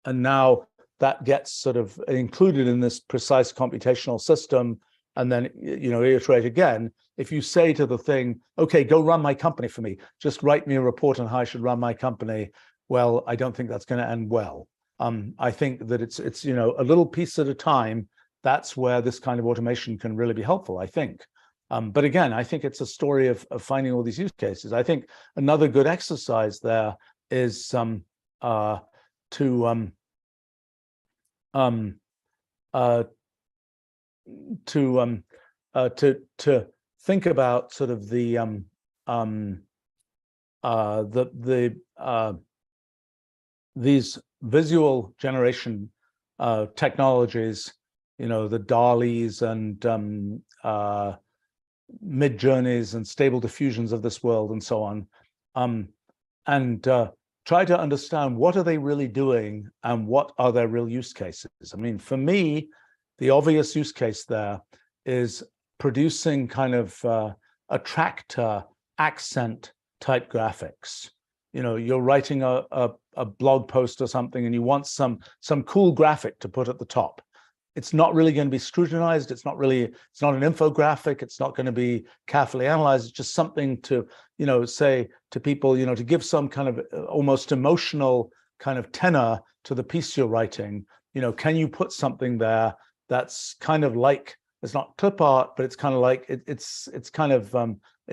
And now that gets sort of included in this precise computational system. And then, you know, iterate again. If you say to the thing, okay, go run my company for me, just write me a report on how I should run my company. Well, I don't think that's going to end well. I think that it's, you know, a little piece at a time. That's where this kind of automation can really be helpful, I think. But again, I think it's a story of finding all these use cases. I think another good exercise there is to think about sort of these visual generation technologies, you know, the DALL-Es and mid-journeys and stable diffusions of this world and so on, and try to understand what are they really doing and what are their real use cases. I mean, for me, the obvious use case there is producing kind of attractor accent type graphics. You know, you're writing a blog post or something and you want some cool graphic to put at the top. It's not really going to be scrutinized. It's not an infographic. It's not going to be carefully analyzed. It's just something to, you know, say to people, you know, to give some kind of almost emotional kind of tenor to the piece you're writing. You know, can you put something there that's kind of like, it's not clip art, but it's kind of like, it's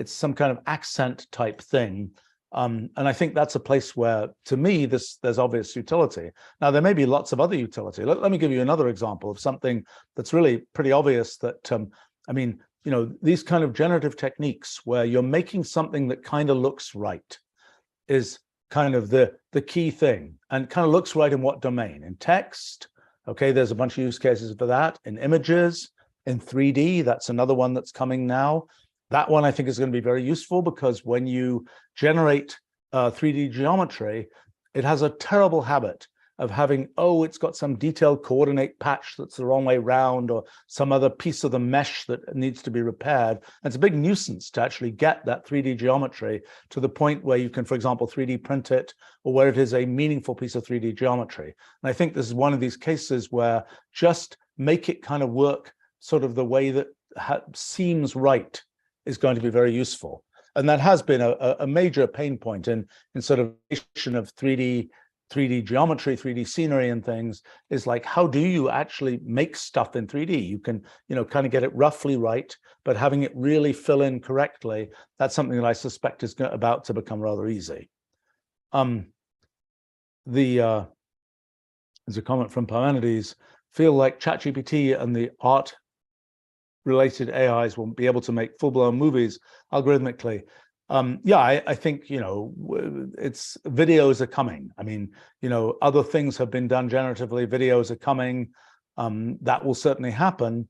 some kind of accent type thing. And I think that's a place where, to me, there's obvious utility. Now, there may be lots of other utility. Let me give you another example of something that's really pretty obvious that, I mean, you know, these kind of generative techniques where you're making something that kind of looks right is kind of the key thing, and kind of looks right in what domain? In text, okay, there's a bunch of use cases for that. In images, in 3D, that's another one that's coming now. That one I think is going to be very useful because when you generate 3D geometry, it has a terrible habit of having, oh, it's got some detailed coordinate patch that's the wrong way round, or some other piece of the mesh that needs to be repaired. And it's a big nuisance to actually get that 3D geometry to the point where you can, for example, 3D print it, or where it is a meaningful piece of 3D geometry. And I think this is one of these cases where just make it kind of work sort of the way that seems right is going to be very useful. And that has been a major pain point in sort of 3D geometry, 3D scenery and things, is like, how do you actually make stuff in 3D? You can, you know, kind of get it roughly right, but having it really fill in correctly, that's something that I suspect is about to become rather easy. The there's a comment from Parmenides, feel like Chat GPT and the art-related AIs will be able to make full-blown movies algorithmically. Yeah, I think, you know, it's videos are coming. I mean, you know, other things have been done generatively. Videos are coming. That will certainly happen.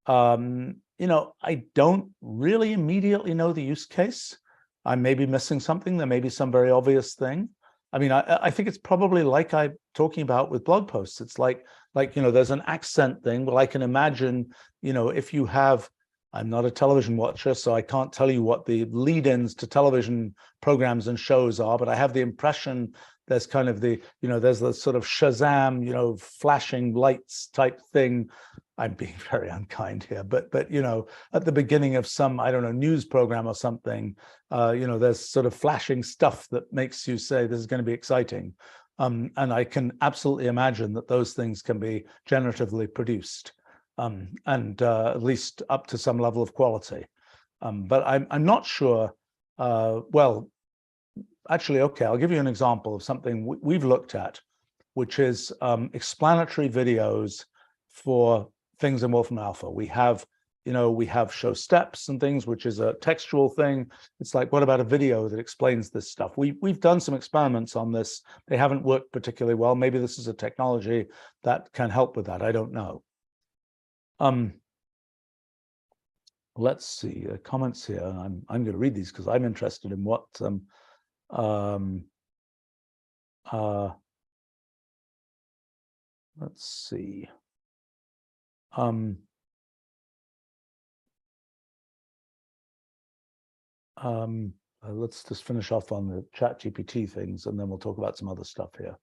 You know, I don't really immediately know the use case. I may be missing something. There may be some very obvious thing. I mean, I think it's probably like I'm talking about with blog posts. It's like, you know, there's an accent thing. Well, I can imagine, you know, if you have, I'm not a television watcher, so I can't tell you what the lead-ins to television programs and shows are, but I have the impression there's kind of the, you know, there's the sort of Shazam, you know, flashing lights type thing. I'm being very unkind here, but you know, at the beginning of some, I don't know, news program or something, you know, there's sort of flashing stuff that makes you say this is going to be exciting. And I can absolutely imagine that those things can be generatively produced, and at least up to some level of quality. But I'm not sure. Well, actually, okay, I'll give you an example of something we've looked at, which is explanatory videos for things in Wolfram Alpha. We have, you know, we have show steps and things, which is a textual thing. It's like, what about a video that explains this stuff? We've done some experiments on this. They haven't worked particularly well. Maybe this is a technology that can help with that. I don't know. Let's see comments here. I'm going to read these because I'm interested in what let's see. Let's just finish off on the Chat GPT things, and then we'll talk about some other stuff here.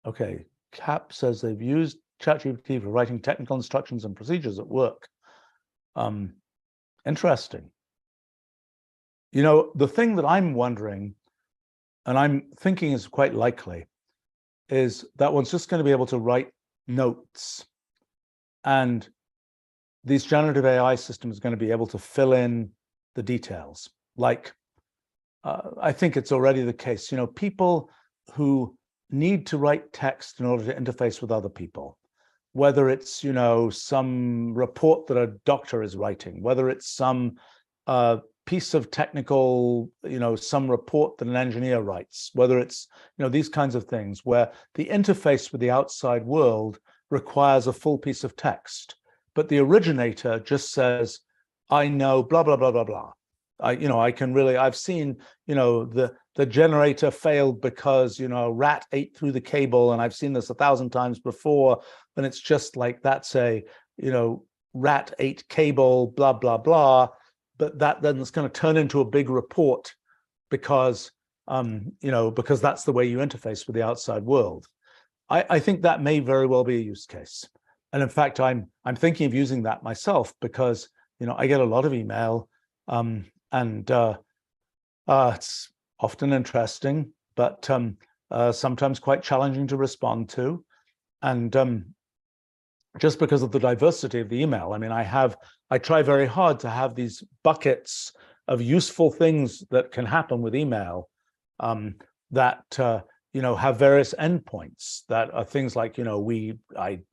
Okay, Cap says they've used Chat GPT for writing technical instructions and procedures at work. Interesting. You know, the thing that I'm wondering, and I'm thinking is quite likely, is that one's just going to be able to write notes, and these generative AI systems are going to be able to fill in the details. Like, I think it's already the case, you know, people who need to write text in order to interface with other people, whether it's, you know, some report that a doctor is writing, whether it's some piece of technical, you know, some report that an engineer writes, whether it's, you know, these kinds of things where the interface with the outside world requires a full piece of text, but the originator just says, I know blah, blah, blah, blah, blah. You know, I can really, I've seen, you know, the generator failed because, you know, a rat ate through the cable, and I've seen this 1,000 times before, and it's just like, that's a, you know, rat ate cable, blah, blah, blah. But that then is going to turn into a big report because, you know, because that's the way you interface with the outside world. I think that may very well be a use case. And in fact, I'm thinking of using that myself because, you know, I get a lot of email, and it's often interesting, but sometimes quite challenging to respond to. And just because of the diversity of the email, I mean, I try very hard to have these buckets of useful things that can happen with email, that you know, have various endpoints that are things like, you know, we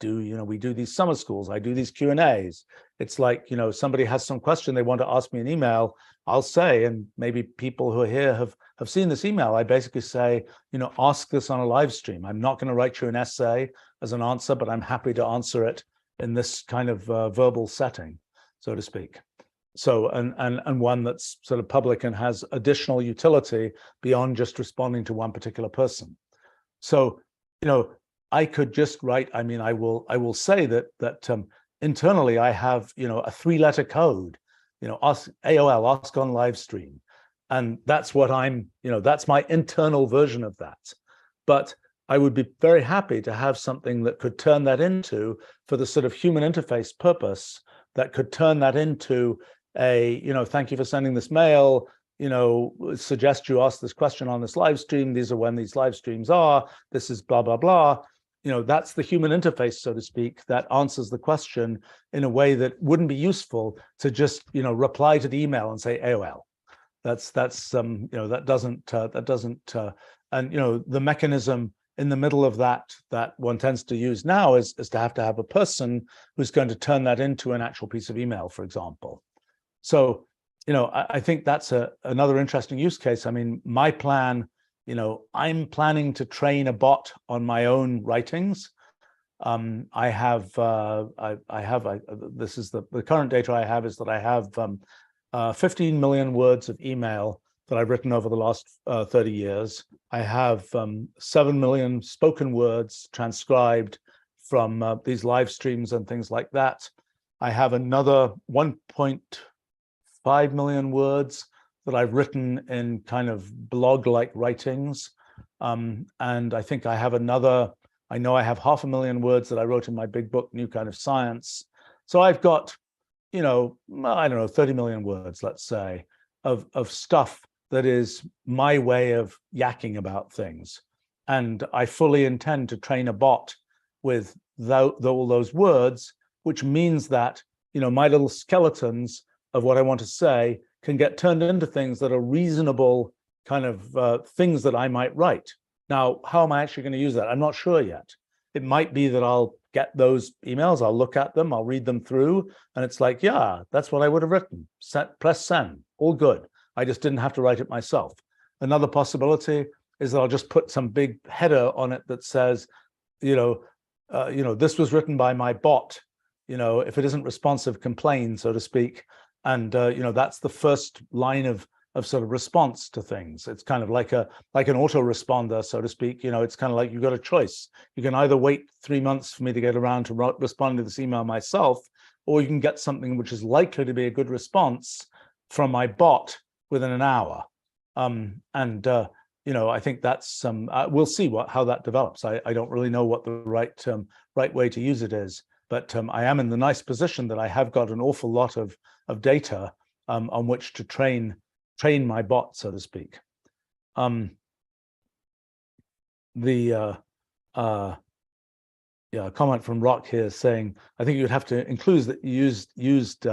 do these summer schools, I do these Q&As. It's like, you know, somebody has some question they want to ask me an email, I'll say, and maybe people who are here have seen this email, I basically say, you know, ask this on a live stream. I'm not going to write you an essay as an answer, but I'm happy to answer it in this kind of verbal setting, so to speak. So, and one that's sort of public and has additional utility beyond just responding to one particular person. So, you know, I could just write, I mean, I will say that internally I have, you know, a 3-letter code, you know, ask AOL, ask on live stream. And that's what I'm, you know, that's my internal version of that. But I would be very happy to have something that could turn that into, for the sort of human interface purpose, that could turn that into a, you know, thank you for sending this mail, you know, suggest you ask this question on this live stream. These are when these live streams are. This is blah, blah, blah. You know, that's the human interface, so to speak, that answers the question in a way that wouldn't be useful to just, you know, reply to the email and say AOL. That's you know, that doesn't, and, you know, the mechanism in the middle of that one tends to use now is to have a person who's going to turn that into an actual piece of email, for example. So, I think that's another interesting use case. I mean, my plan, I'm planning to train a bot on my own writings. I have this is the current data I have is that I have 15 million words of email that I've written over the last 30 years. I have 7 million spoken words transcribed from these live streams and things like that. I have another 1.5 million words that I've written in kind of blog-like writings. And I think I have another, I know I have 500,000 words that I wrote in my big book, New Kind of Science. So I've got, I don't know, 30 million words, let's say, of stuff that is my way of yakking about things. And I fully intend to train a bot with all those words, which means that, my little skeletons of what I want to say can get turned into things that are reasonable kind of things that I might write. Now, how am I actually going to use that? I'm not sure yet. It might be that I'll get those emails, I'll look at them, I'll read them through, and it's like, yeah, that's what I would have written. Press send, all good. I just didn't have to write it myself. Another possibility is that I'll just put some big header on it that says, this was written by my bot. If it isn't responsive, complain, so to speak. And that's the first line of sort of response to things. It's kind of like an autoresponder, so to speak. It's kind of like you've got a choice. You can either wait 3 months for me to get around to responding to this email myself, or you can get something which is likely to be a good response from my bot within an hour. I think that's we'll see how that develops. I don't really know what the right way to use it is, but I am in the nice position that I have got an awful lot of data on which to train my bot, so to speak. Comment from Rock here saying, I think you'd have to include that you used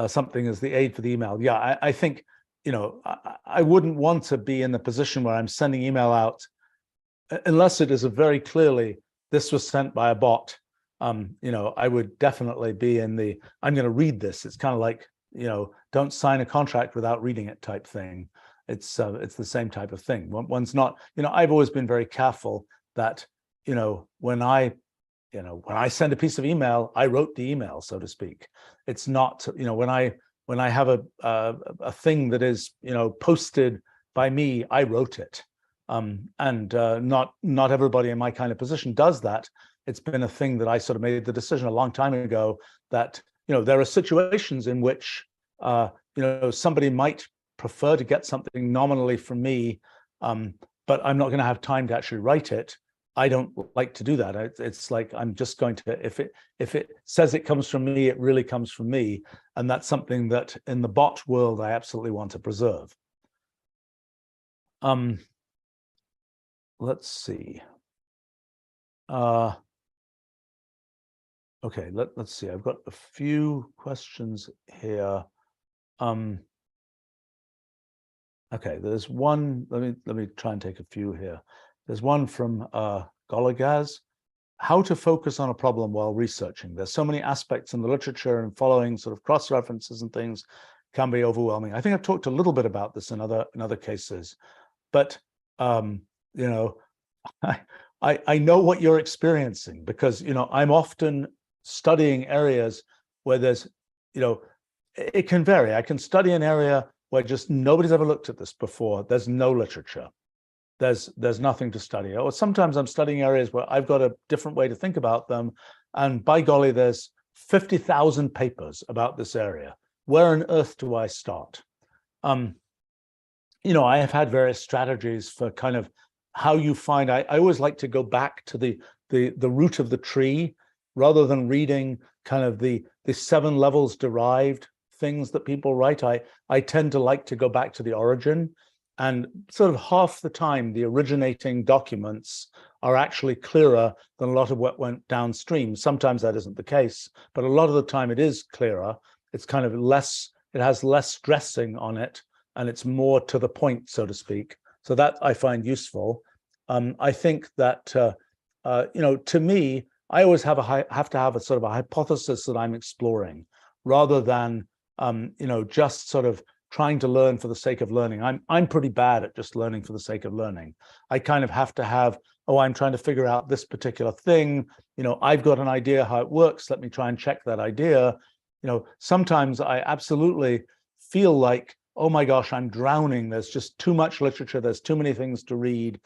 something as the aid for the email. Yeah, I think, I wouldn't want to be in the position where I'm sending email out unless it is a very clearly, this was sent by a bot. I would definitely be in the, I'm going to read this. It's kind of like, don't sign a contract without reading it type thing. It's the same type of thing. One's not, I've always been very careful that, when I send a piece of email, I wrote the email, so to speak. It's not, when I have a thing that is, posted by me, I wrote it. Not everybody in my kind of position does that. It's been a thing that I sort of made the decision a long time ago that, there are situations in which, somebody might prefer to get something nominally from me, but I'm not going to have time to actually write it. I don't like to do that. It's like, I'm just going to, if it says it comes from me, it really comes from me. And that's something that in the bot world, I absolutely want to preserve. Let's see. Okay, let's see. I've got a few questions here. Okay, there's one. Let me try and take a few here. There's one from Golagaz. How to focus on a problem while researching. There's so many aspects in the literature, and following sort of cross-references and things can be overwhelming. I think I've talked a little bit about this in other cases, but I know what you're experiencing, because I'm often studying areas where there's, it can vary. I can study an area where just nobody's ever looked at this before. There's no literature. There's nothing to study. Or sometimes I'm studying areas where I've got a different way to think about them, and by golly, there's 50,000 papers about this area. Where on earth do I start? I have had various strategies for kind of how you find. I always like to go back to the root of the tree, rather than reading kind of the 7 levels derived things that people write. I tend to like to go back to the origin, and sort of half the time the originating documents are actually clearer than a lot of what went downstream. Sometimes that isn't the case, but a lot of the time it is clearer. It's kind of less, it has less stressing on it, and it's more to the point, so to speak. So that I find useful. I think that to me, I always have to have a sort of a hypothesis that I'm exploring, rather than just sort of trying to learn for the sake of learning. I'm pretty bad at just learning for the sake of learning. I kind of have to have, oh, I'm trying to figure out this particular thing. I've got an idea how it works. Let me try and check that idea. Sometimes I absolutely feel like, oh my gosh, I'm drowning. There's just too much literature. There's too many things to read.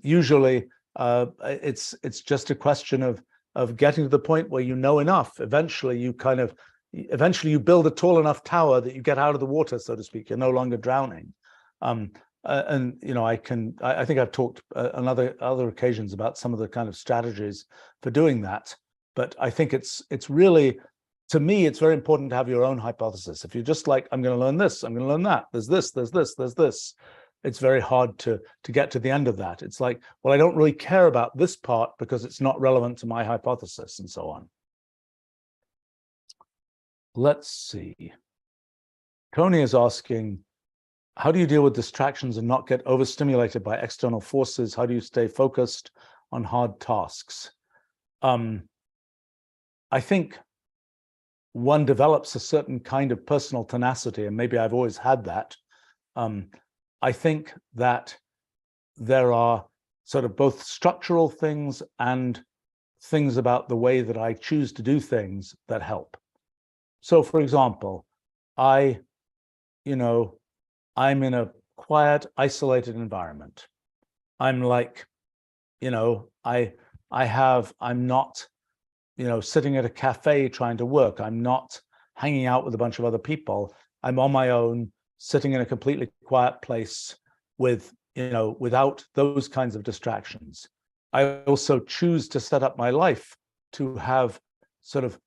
Usually, it's just a question of getting to the point where you know enough. Eventually, you build a tall enough tower that you get out of the water, so to speak. You're no longer drowning. I think I've talked on other occasions about some of the kind of strategies for doing that. But I think it's really, to me, it's very important to have your own hypothesis. If you're just like, I'm going to learn this, I'm going to learn that, there's this, it's very hard to get to the end of that. It's like, well, I don't really care about this part because it's not relevant to my hypothesis, and so on. Let's see. Tony is asking, how do you deal with distractions and not get overstimulated by external forces? How do you stay focused on hard tasks? I think one develops a certain kind of personal tenacity, and maybe I've always had that. I think that there are sort of both structural things and things about the way that I choose to do things that help. So, for example, I'm in a quiet, isolated environment. I'm like, I'm not, sitting at a cafe trying to work. I'm not hanging out with a bunch of other people. I'm on my own, sitting in a completely quiet place with, without those kinds of distractions. I also choose to set up my life to have sort of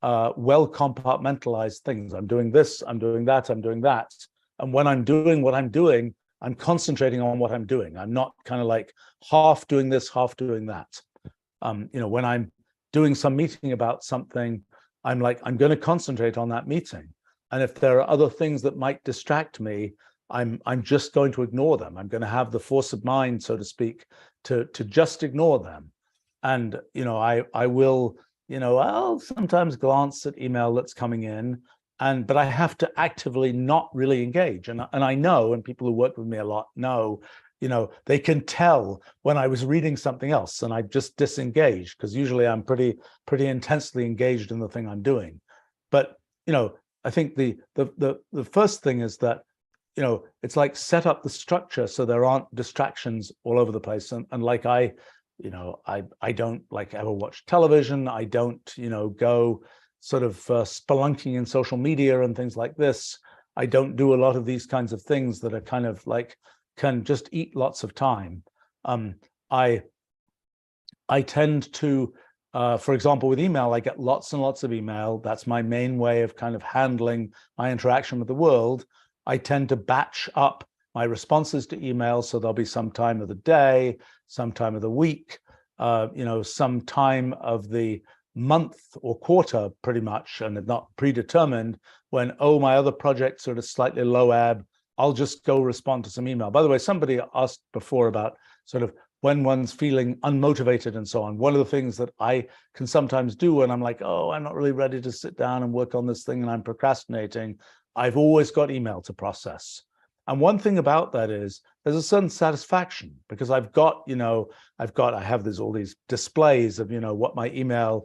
well compartmentalized things. I'm doing this, I'm doing that, I'm doing that. And when I'm doing what I'm doing, I'm concentrating on what I'm doing. I'm not kind of like half doing this, half doing that. When I'm doing some meeting about something, I'm like, I'm going to concentrate on that meeting. And if there are other things that might distract me, I'm just going to ignore them. I'm going to have the force of mind, so to speak, to just ignore them. And I will, I'll sometimes glance at email that's coming in, but I have to actively not really engage. And I know, and people who work with me a lot know, they can tell when I was reading something else and I just disengaged, because usually I'm pretty intensely engaged in the thing I'm doing. But I think the first thing is that it's like set up the structure so there aren't distractions all over the place. And like I don't like ever watch television. I don't go sort of spelunking in social media and things like this. I don't do a lot of these kinds of things that are kind of like can just eat lots of time. I tend to, for example, with email, I get lots and lots of email. That's my main way of kind of handling my interaction with the world. I tend to batch up my responses to email, so there'll be some time of the day, some time of the week, some time of the month or quarter, pretty much, and it's not predetermined, when, oh, my other projects are at a slightly low ebb, I'll just go respond to some email. By the way, somebody asked before about sort of when one's feeling unmotivated and so on. One of the things that I can sometimes do when I'm like, oh, I'm not really ready to sit down and work on this thing and I'm procrastinating, I've always got email to process. And one thing about that is there's a certain satisfaction, because I have all these displays of, what my email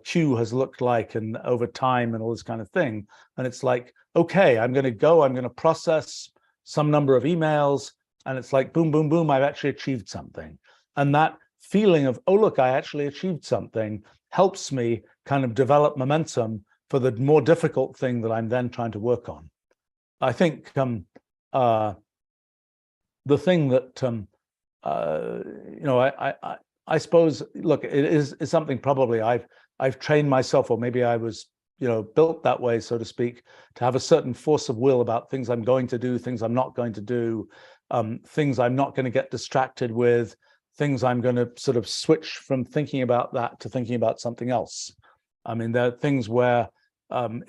queue has looked like and over time and all this kind of thing. And it's like, okay, I'm going to process some number of emails, and it's like, boom, boom, boom, I've actually achieved something. And that feeling of, oh, look, I actually achieved something, helps me kind of develop momentum for the more difficult thing that I'm then trying to work on. I think the thing that I suppose, look, it is something probably I've trained myself, or maybe I was built that way, so to speak, to have a certain force of will about things I'm going to do, things I'm not going to do, things I'm not going to get distracted with, things I'm going to sort of switch from thinking about that to thinking about something else. I mean, there are things where and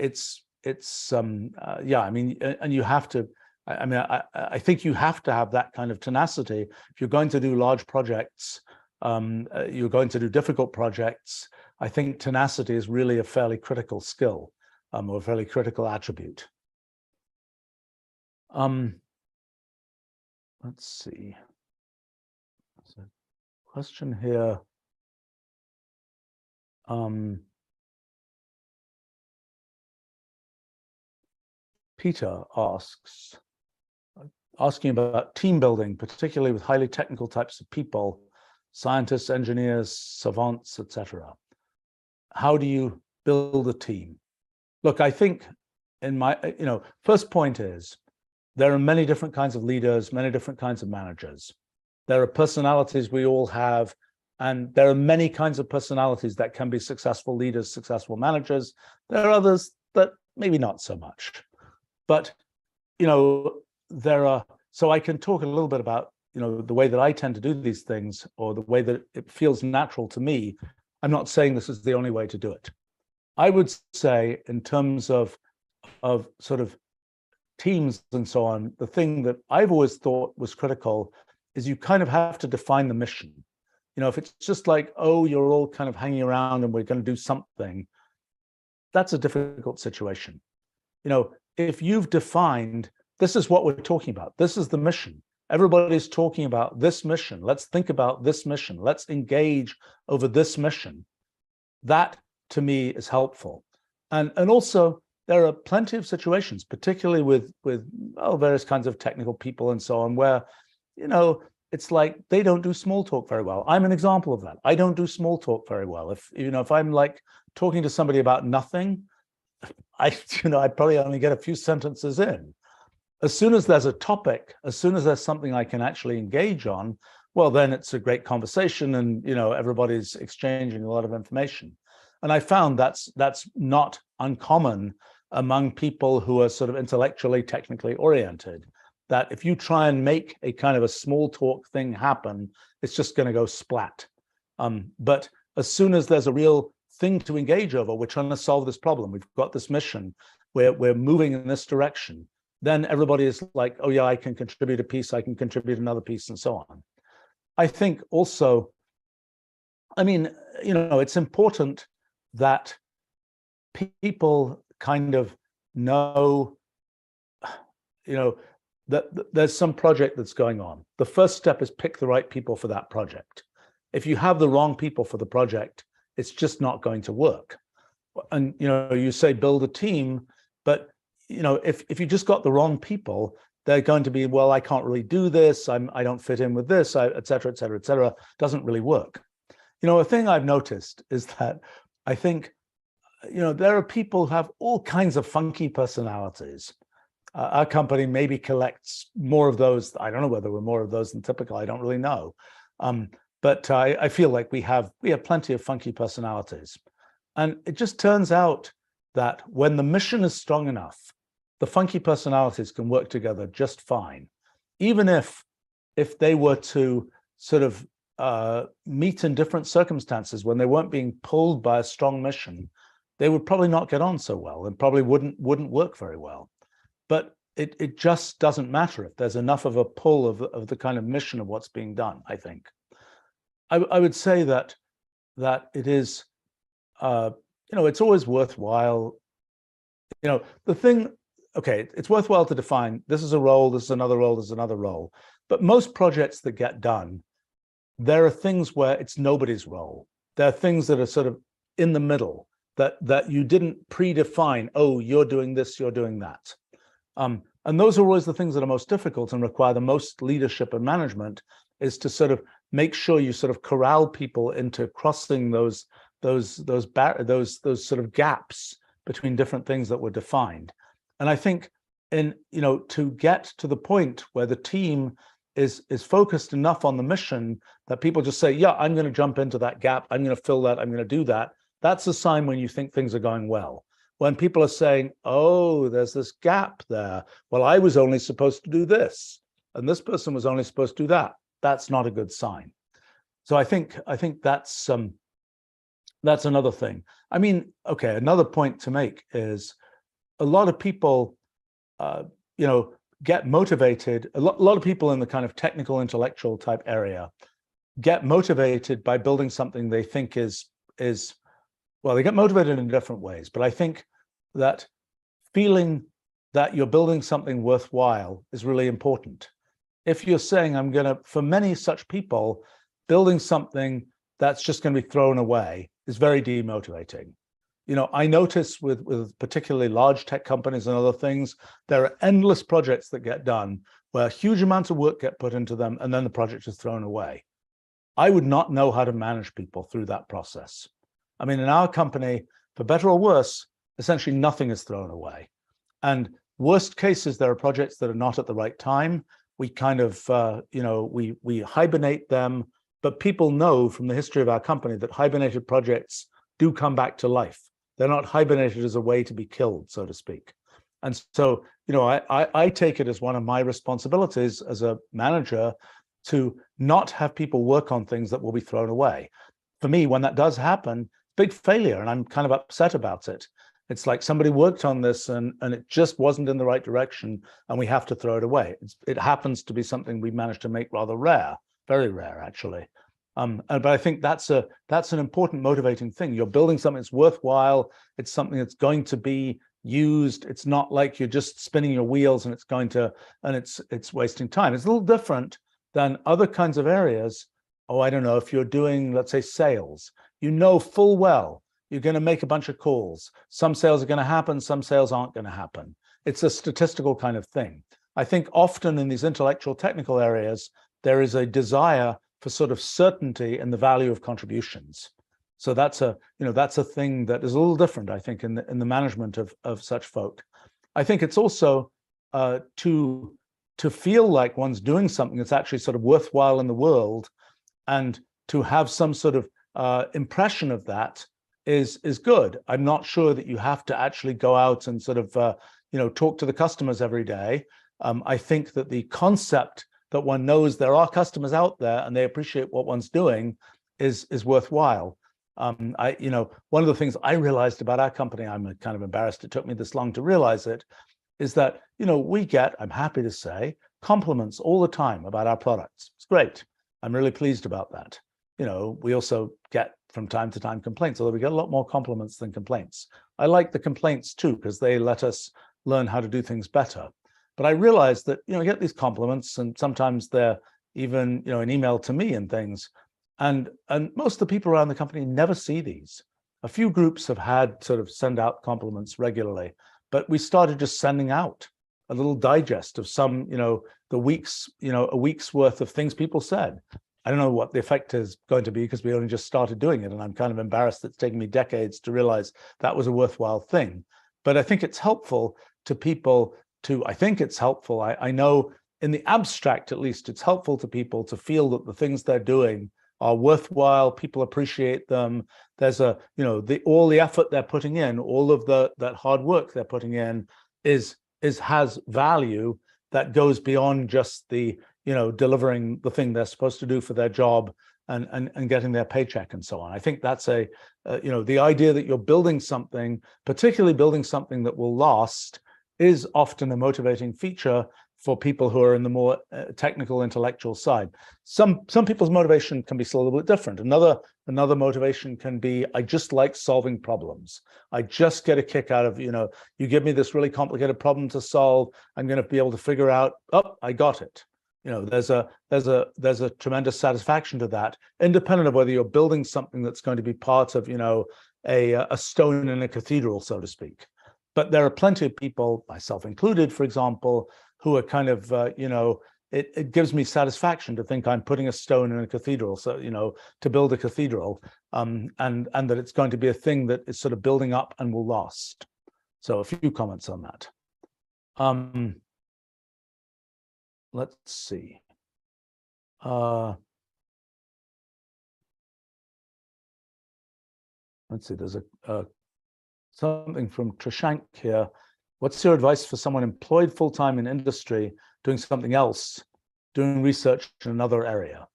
you have to, I mean, I think you have to have that kind of tenacity if you're going to do large projects. You're going to do difficult projects. I think tenacity is really a fairly critical skill, or a fairly critical attribute. Let's see. There's a question here. Peter asking about team building, particularly with highly technical types of people, scientists, engineers, savants, etc. How do you build a team? Look, I think in my, first point is there are many different kinds of leaders, many different kinds of managers. There are personalities we all have, and there are many kinds of personalities that can be successful leaders, successful managers. There are others that maybe not so much. But, there are, so I can talk a little bit about, the way that I tend to do these things, or the way that it feels natural to me. I'm not saying this is the only way to do it. I would say in terms of sort of teams and so on, the thing that I've always thought was critical is you kind of have to define the mission. If it's just like, oh, you're all kind of hanging around and we're going to do something, that's a difficult situation. If you've defined, this is what we're talking about, this is the mission, everybody's talking about this mission, let's think about this mission, let's engage over this mission, that to me is helpful. And also there are plenty of situations, particularly with various kinds of technical people and so on, where it's like they don't do small talk very well. I'm an example of that. I don't do small talk very well. If I'm like talking to somebody about nothing, I probably only get a few sentences in. As soon as there's a topic, as soon as there's something I can actually engage on, well, then it's a great conversation, and everybody's exchanging a lot of information. And I found that's not uncommon among people who are sort of intellectually, technically oriented, that if you try and make a kind of a small talk thing happen, it's just going to go splat. But as soon as there's a real thing to engage over, we're trying to solve this problem, we've got this mission, we're moving in this direction, then everybody is like, oh yeah, I can contribute a piece, I can contribute another piece, and so on. I think also, it's important that people kind of know, that there's some project that's going on. The first step is pick the right people for that project. If you have the wrong people for the project, it's just not going to work. And you say build a team, but if you just got the wrong people, they're going to be, well, I can't really do this, I don't fit in with this, et cetera, et cetera, et cetera. Doesn't really work. A thing I've noticed is that I think, there are people who have all kinds of funky personalities. Our company maybe collects more of those. I don't know whether we're more of those than typical. I don't really know. But I feel like we have plenty of funky personalities. And it just turns out that when the mission is strong enough, the funky personalities can work together just fine. Even if they were to sort of meet in different circumstances when they weren't being pulled by a strong mission, they would probably not get on so well and probably wouldn't work very well. But it just doesn't matter if there's enough of a pull of the kind of mission of what's being done, I think. I would say that it is, it's always worthwhile, the thing, okay, it's worthwhile to define, this is a role, this is another role, this is another role. But most projects that get done, there are things where it's nobody's role. There are things that are sort of in the middle that you didn't predefine, oh, you're doing this, you're doing that. And those are always the things that are most difficult and require the most leadership and management, is to sort of make sure you sort of corral people into crossing those sort of gaps between different things that were defined. And I think to get to the point where the team is focused enough on the mission that people just say, yeah, I'm going to jump into that gap, I'm going to fill that, I'm going to do that. That's a sign when you think things are going well. When people are saying, oh, there's this gap there, well, I was only supposed to do this, and this person was only supposed to do that, that's not a good sign. So I think that's another thing. Okay, another point to make is a lot of people, get motivated. A lot of people in the kind of technical, intellectual type area get motivated by building something they think is well, they get motivated in different ways. But I think that feeling that you're building something worthwhile is really important. If you're saying, I'm going to, for many such people, building something that's just going to be thrown away is very demotivating. You know, I notice with particularly large tech companies and other things, there are endless projects that get done where huge amounts of work get put into them and then the project is thrown away. I would not know how to manage people through that process. I mean, in our company, for better or worse, essentially nothing is thrown away. And worst cases, there are projects that are not at the right time. We kind of, we hibernate them, but people know from the history of our company that hibernated projects do come back to life. They're not hibernated as a way to be killed, so to speak. And so, you know, I take it as one of my responsibilities as a manager to not have people work on things that will be thrown away. For me, when that does happen, big failure, and I'm kind of upset about it. It's like somebody worked on this and it just wasn't in the right direction and we have to throw it away. It happens to be something we managed to make rather rare, very rare actually. But I think that's an important motivating thing. You're building something that's worthwhile. It's something that's going to be used. It's not like you're just spinning your wheels and it's wasting time. It's a little different than other kinds of areas. Oh, I don't know, if you're doing, let's say, sales, you know full well you're going to make a bunch of calls. Some sales are going to happen, some sales aren't going to happen. It's a statistical kind of thing. I think often in these intellectual technical areas, there is a desire for sort of certainty in the value of contributions. So that's a thing that is a little different, I think, in the management of such folk. I think it's also to feel like one's doing something that's actually sort of worthwhile in the world, and to have some sort of impression of that is good. I'm not sure that you have to actually go out and sort of talk to the customers every day. I think that the concept that one knows there are customers out there and they appreciate what one's doing is worthwhile. One of the things I realized about our company, I'm kind of embarrassed it took me this long to realize it, is that we get, I'm happy to say, compliments all the time about our products. It's great. I'm really pleased about that. We also get from time to time complaints, although we get a lot more compliments than complaints. I like the complaints too, because they let us learn how to do things better. But I realized that, I get these compliments, and sometimes they're even, an email to me and things. And most of the people around the company never see these. A few groups have had sort of send out compliments regularly, but we started just sending out a little digest of some, a week's worth of things people said. I don't know what the effect is going to be because we only just started doing it, and I'm kind of embarrassed it's taken me decades to realize that was a worthwhile thing. But I think it's helpful to people I know in the abstract, at least, it's helpful to people to feel that the things they're doing are worthwhile, people appreciate them. There's all the effort they're putting in, all of that hard work they're putting in has value that goes beyond just the delivering the thing they're supposed to do for their job and getting their paycheck and so on. I think that's the idea that you're building something, particularly building something that will last, is often a motivating feature for people who are in the more technical, intellectual side. Some people's motivation can be a little bit different. Another motivation can be, I just like solving problems. I just get a kick out of, you give me this really complicated problem to solve, I'm going to be able to figure out, oh, I got it. There's a tremendous satisfaction to that, independent of whether you're building something that's going to be part of, a stone in a cathedral, so to speak. But there are plenty of people, myself included, for example, who are kind of, it gives me satisfaction to think I'm putting a stone in a cathedral, so, to build a cathedral, and that it's going to be a thing that is sort of building up and will last. So a few comments on that. Let's see. There's something from Trishank here. What's your advice for someone employed full-time in industry, doing something else, doing research in another area?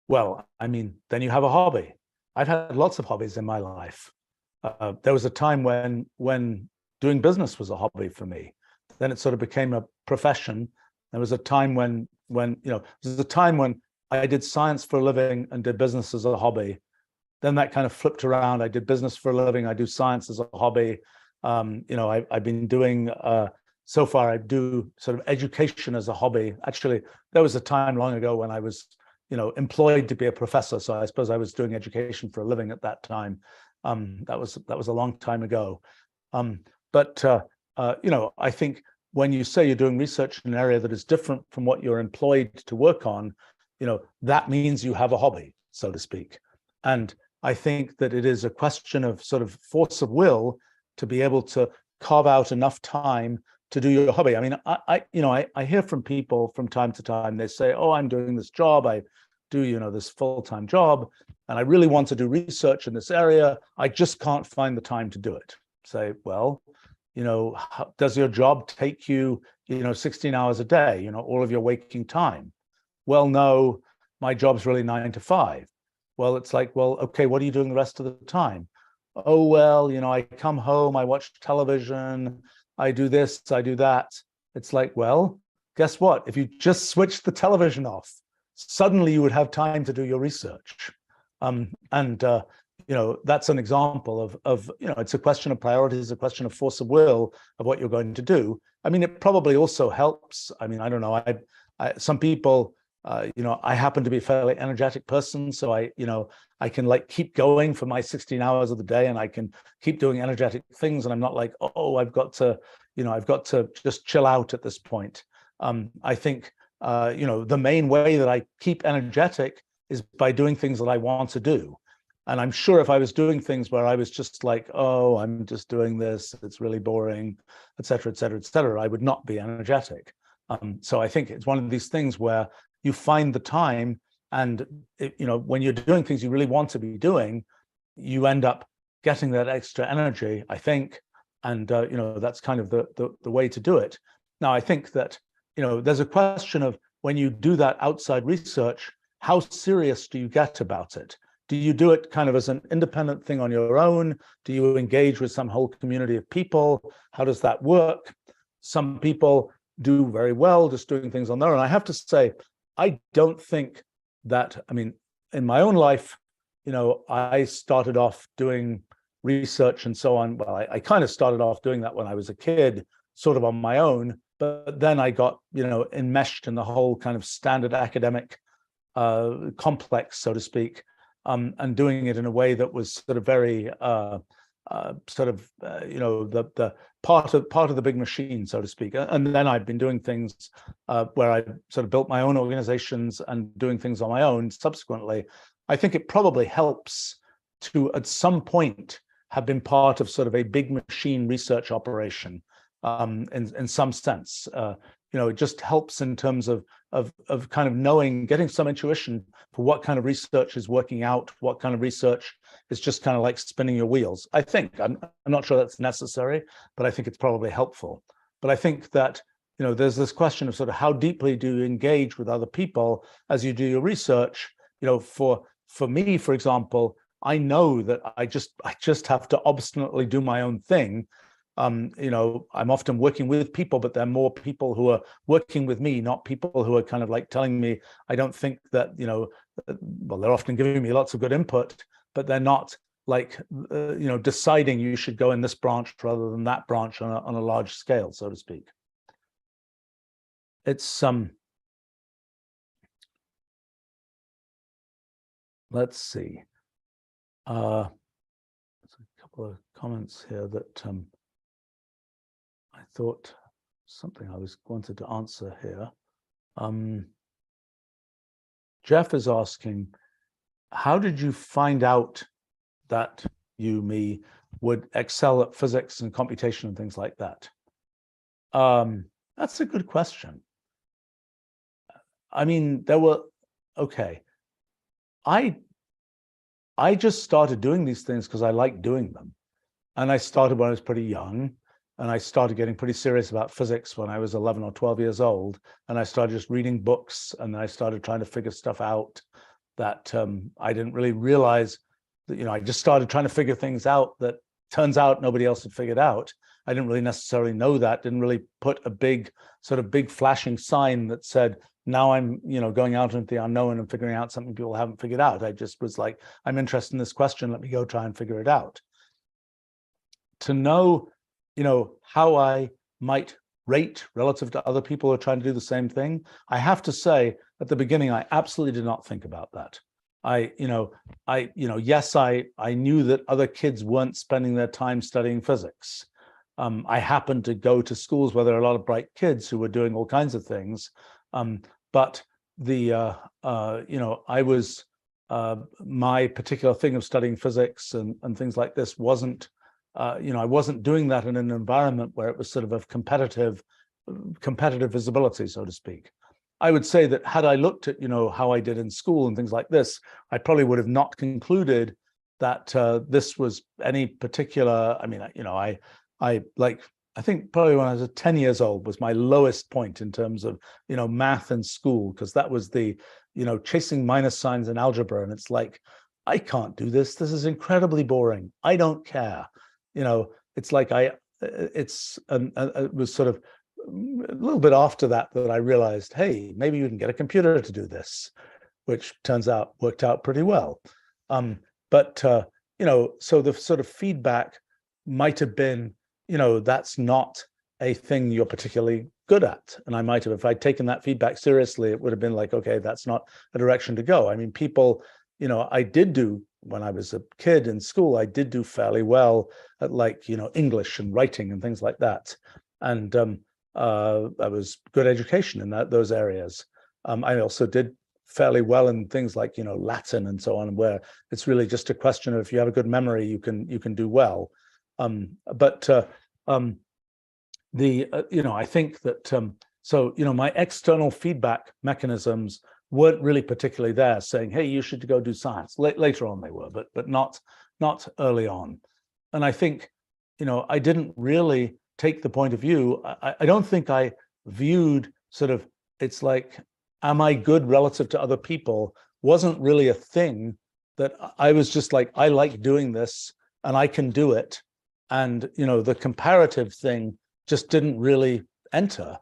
Well, then you have a hobby. I've had lots of hobbies in my life. There was a time when doing business was a hobby for me. Then it sort of became a profession. There was a time when there was a time when I did science for a living and did business as a hobby. Then that kind of flipped around. I did business for a living. I do science as a hobby. I've been doing, so far I do sort of education as a hobby. Actually, there was a time long ago when I was, employed to be a professor. So I suppose I was doing education for a living at that time. That was a long time ago. I think when you say you're doing research in an area that is different from what you're employed to work on, that means you have a hobby, so to speak. And I think that it is a question of sort of force of will to be able to carve out enough time to do your hobby. I mean, I hear from people from time to time, they say, oh, I'm doing this job. I do, this full-time job, and I really want to do research in this area. I just can't find the time to do it. Say, well, does your job take you, 16 hours a day, all of your waking time? Well, no, my job's really 9 to 5. Well, it's like, well, okay, what are you doing the rest of the time? Oh, well, I come home, I watch television, I do this, I do that. It's like, well, guess what? If you just switch the television off, suddenly you would have time to do your research. That's an example of it's a question of priorities, a question of force of will of what you're going to do. I mean, it probably also helps. I mean, I don't know. Some people, I happen to be a fairly energetic person, so I can like keep going for my 16 hours of the day, and I can keep doing energetic things, and I'm not like, oh, I've got to just chill out at this point. I think the main way that I keep energetic is by doing things that I want to do. And I'm sure if I was doing things where I was just like, oh, I'm just doing this, it's really boring, et cetera, et cetera, et cetera, I would not be energetic. So I think it's one of these things where you find the time, and when you're doing things you really want to be doing, you end up getting that extra energy, I think, and that's kind of the way to do it. Now, I think that there's a question of, when you do that outside research, how serious do you get about it? Do you do it kind of as an independent thing on your own? Do you engage with some whole community of people? How does that work? Some people do very well just doing things on their own. I have to say, I don't think that, I mean, in my own life, I started off doing research and so on. Well, I kind of started off doing that when I was a kid, sort of on my own, but then I got, enmeshed in the whole kind of standard academic complex, so to speak, and doing it in a way that was sort of very the part of the big machine, so to speak. And then I've been doing things where I sort of built my own organizations and doing things on my own subsequently. I think it probably helps to, at some point, have been part of sort of a big machine research operation in some sense. It just helps in terms of kind of knowing, getting some intuition for what kind of research is working out, what kind of research is just kind of like spinning your wheels. I think, I'm not sure that's necessary, but I think it's probably helpful. But I think that, there's this question of sort of how deeply do you engage with other people as you do your research. For me, for example, I know that I just have to obstinately do my own thing. I'm often working with people, but they're more people who are working with me, not people who are kind of like telling me, I don't think that, well, they're often giving me lots of good input, but they're not like, deciding you should go in this branch rather than that branch on a large scale, so to speak. It's, let's see. There's a couple of comments here that, I thought something I wanted to answer here. Jeff is asking, how did you find out that you would excel at physics and computation and things like that? That's a good question. I mean, okay. I just started doing these things because I like doing them. And I started when I was pretty young. And I started getting pretty serious about physics when I was 11 or 12 years old. And I started just reading books, and I started trying to figure stuff out that I didn't really realize that, I just started trying to figure things out that turns out nobody else had figured out. I didn't really necessarily know that, didn't really put a big flashing sign that said, now I'm, going out into the unknown and figuring out something people haven't figured out. I just was like, I'm interested in this question, let me go try and figure it out. To know, how I might rate relative to other people who are trying to do the same thing, I have to say, at the beginning, I absolutely did not think about that. Yes, I knew that other kids weren't spending their time studying physics. I happened to go to schools where there are a lot of bright kids who were doing all kinds of things. But I was, my particular thing of studying physics and things like this wasn't, I wasn't doing that in an environment where it was sort of competitive visibility, so to speak. I would say that had I looked at, how I did in school and things like this, I probably would have not concluded that this was any particular, I think probably when I was 10 years old was my lowest point in terms of, math in school, because that was the, chasing minus signs in algebra. And it's like, I can't do this. This is incredibly boring. I don't care. It's like it was sort of a little bit after that I realized, hey, maybe you can get a computer to do this, which worked out pretty well. So the sort of feedback might have been, that's not a thing you're particularly good at. And I might have, if I'd taken that feedback seriously, it would have been like, okay, that's not a direction to go. I mean, people, I did do, when I was a kid in school, I did do fairly well at English and writing and things like that. And I was good education in those areas. I also did fairly well in things like, Latin and so on, where it's really just a question of if you have a good memory, you can do well. I think that, my external feedback mechanisms weren't really particularly there saying, hey, you should go do science. Later on they were, but not early on. And I think, I didn't really take the point of view. I don't think I viewed it's like, am I good relative to other people? Wasn't really a thing that I was just like, I like doing this and I can do it. And, the comparative thing just didn't really enter.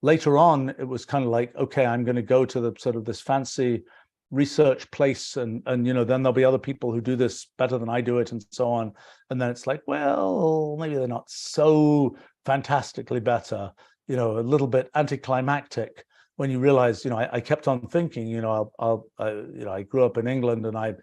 Later on, it was kind of like, okay, I'm going to go to the sort of this fancy research place and then there'll be other people who do this better than I do it and so on. And then it's like, well, maybe they're not so fantastically better, a little bit anticlimactic when you realize, I kept on thinking, I grew up in England and I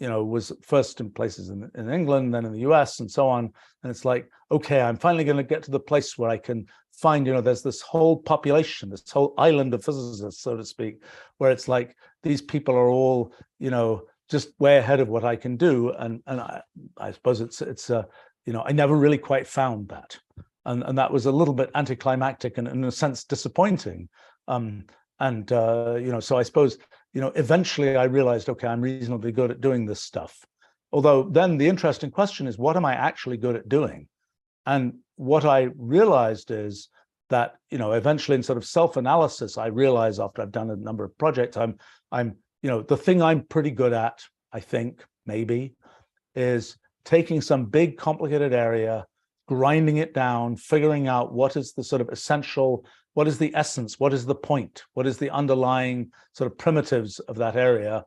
was first in places in England, then in the US and so on. And it's like, okay, I'm finally going to get to the place where I can find, there's this whole population, this whole island of physicists, so to speak, where it's like, these people are all, just way ahead of what I can do. And I suppose it's I never really quite found that. And that was a little bit anticlimactic and in a sense disappointing. So I suppose, eventually I realized, okay, I'm reasonably good at doing this stuff. Although then the interesting question is, what am I actually good at doing? And what I realized is that, eventually in sort of self-analysis, I realized after I've done a number of projects, the thing I'm pretty good at, I think, maybe, is taking some big complicated area, grinding it down, figuring out what is the sort of essential, what is the essence, what is the point, what is the underlying sort of primitives of that area,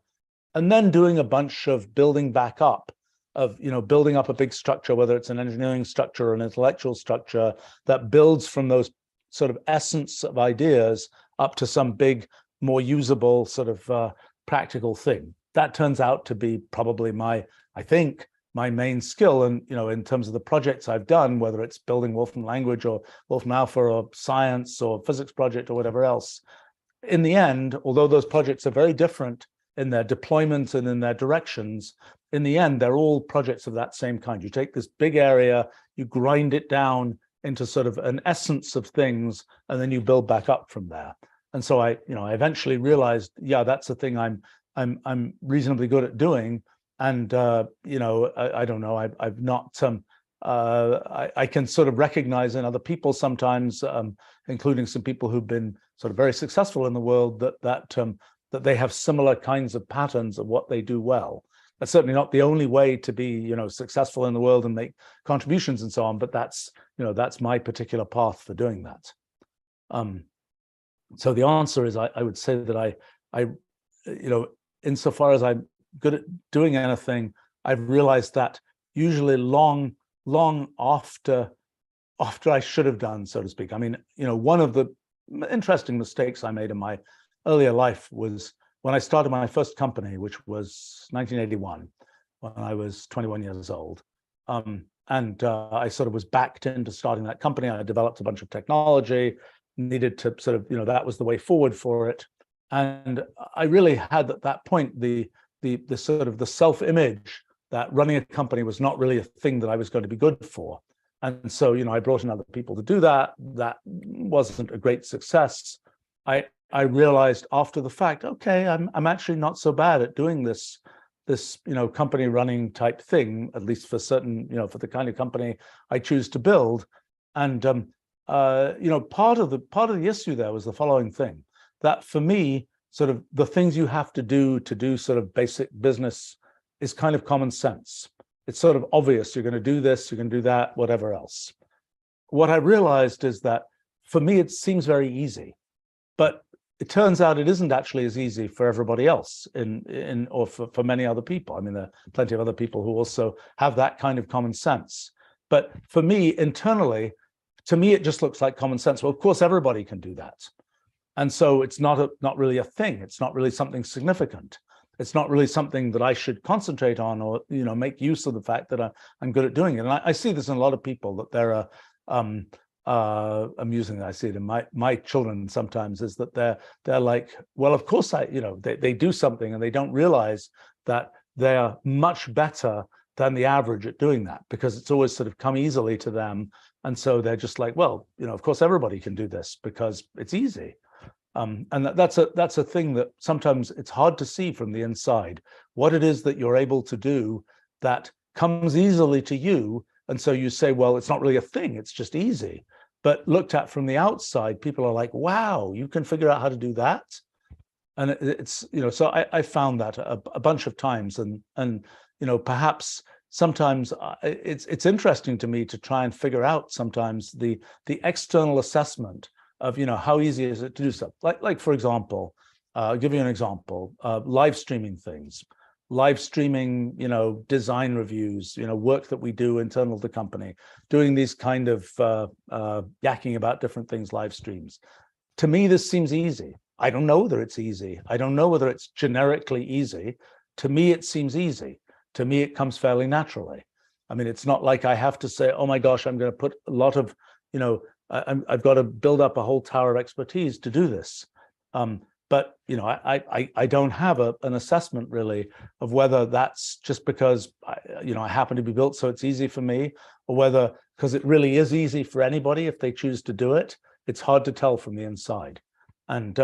and then doing a bunch of building back up, of building up a big structure, whether it's an engineering structure or an intellectual structure that builds from those sort of essence of ideas up to some big, more usable sort of practical thing. That turns out to be probably my main skill. And, in terms of the projects I've done, whether it's building Wolfram language or Wolfram Alpha or science or physics project or whatever else, in the end, although those projects are very different in their deployment and in their directions, in the end, they're all projects of that same kind. You take this big area, you grind it down into sort of an essence of things, and then you build back up from there. And so I eventually realized, yeah, that's the thing I'm reasonably good at doing. And I don't know, I've not I can sort of recognize in other people sometimes, including some people who've been sort of very successful in the world, that they have similar kinds of patterns of what they do well. That's certainly not the only way to be, you know, successful in the world and make contributions and so on, but that's, you know, that's my particular path for doing that. So the answer is I would say that I, you know, insofar as I'm good at doing anything, I've realized that usually long after I should have done, so to speak. I mean, you know, one of the interesting mistakes I made in my earlier life was when I started my first company, which was 1981, when I was 21 years old. I sort of was backed into starting that company. I developed a bunch of technology, needed to sort of, you know, that was the way forward for it. And I really had at that point the sort of the self-image that running a company was not really a thing that I was going to be good for. And so, you know, I brought in other people to do that. That wasn't a great success. I realized after the fact, okay, I'm actually not so bad at doing this, you know, company running type thing, at least for certain, you know, for the kind of company I choose to build. And you know, part of the issue there was the following thing, that for me, sort of the things you have to do sort of basic business is kind of common sense. It's sort of obvious. You're going to do this, you're going to do that, whatever else. What I realized is that for me, it seems very easy, but it turns out it isn't actually as easy for everybody else or for many other people. I mean, there are plenty of other people who also have that kind of common sense. But for me, internally, to me, it just looks like common sense. Well, of course, everybody can do that. And so it's not really a thing. It's not really something significant. It's not really something that I should concentrate on or, you know, make use of the fact that I'm good at doing it. And I see this in a lot of people, that they're amusing. I see it in my children sometimes, is that they're like, well, of course you know, they do something and they don't realize that they're much better than the average at doing that, because it's always sort of come easily to them. And so they're just like, well, you know, of course everybody can do this because it's easy. And that's a thing that sometimes it's hard to see from the inside, what it is that you're able to do that comes easily to you. And so you say, well, it's not really a thing, it's just easy. But looked at from the outside, people are like, wow, you can figure out how to do that. And it's, you know, so I found that a bunch of times, and you know, perhaps sometimes it's interesting to me to try and figure out sometimes the external assessment of, you know, how easy is it to do stuff. Like for example, I'll give you an example, live streaming things. Live streaming, you know, design reviews, you know, work that we do internal to the company, doing these kind of yakking about different things, live streams. To me, this seems easy. I don't know whether it's easy. I don't know whether it's generically easy. To me, it seems easy. To me, it comes fairly naturally. I mean, it's not like I have to say, oh my gosh, I'm going to put a lot of, you know, I've got to build up a whole tower of expertise to do this. But you know, I don't have an assessment really of whether that's just because you know, I happen to be built so it's easy for me, or whether because it really is easy for anybody if they choose to do it. It's hard to tell from the inside, and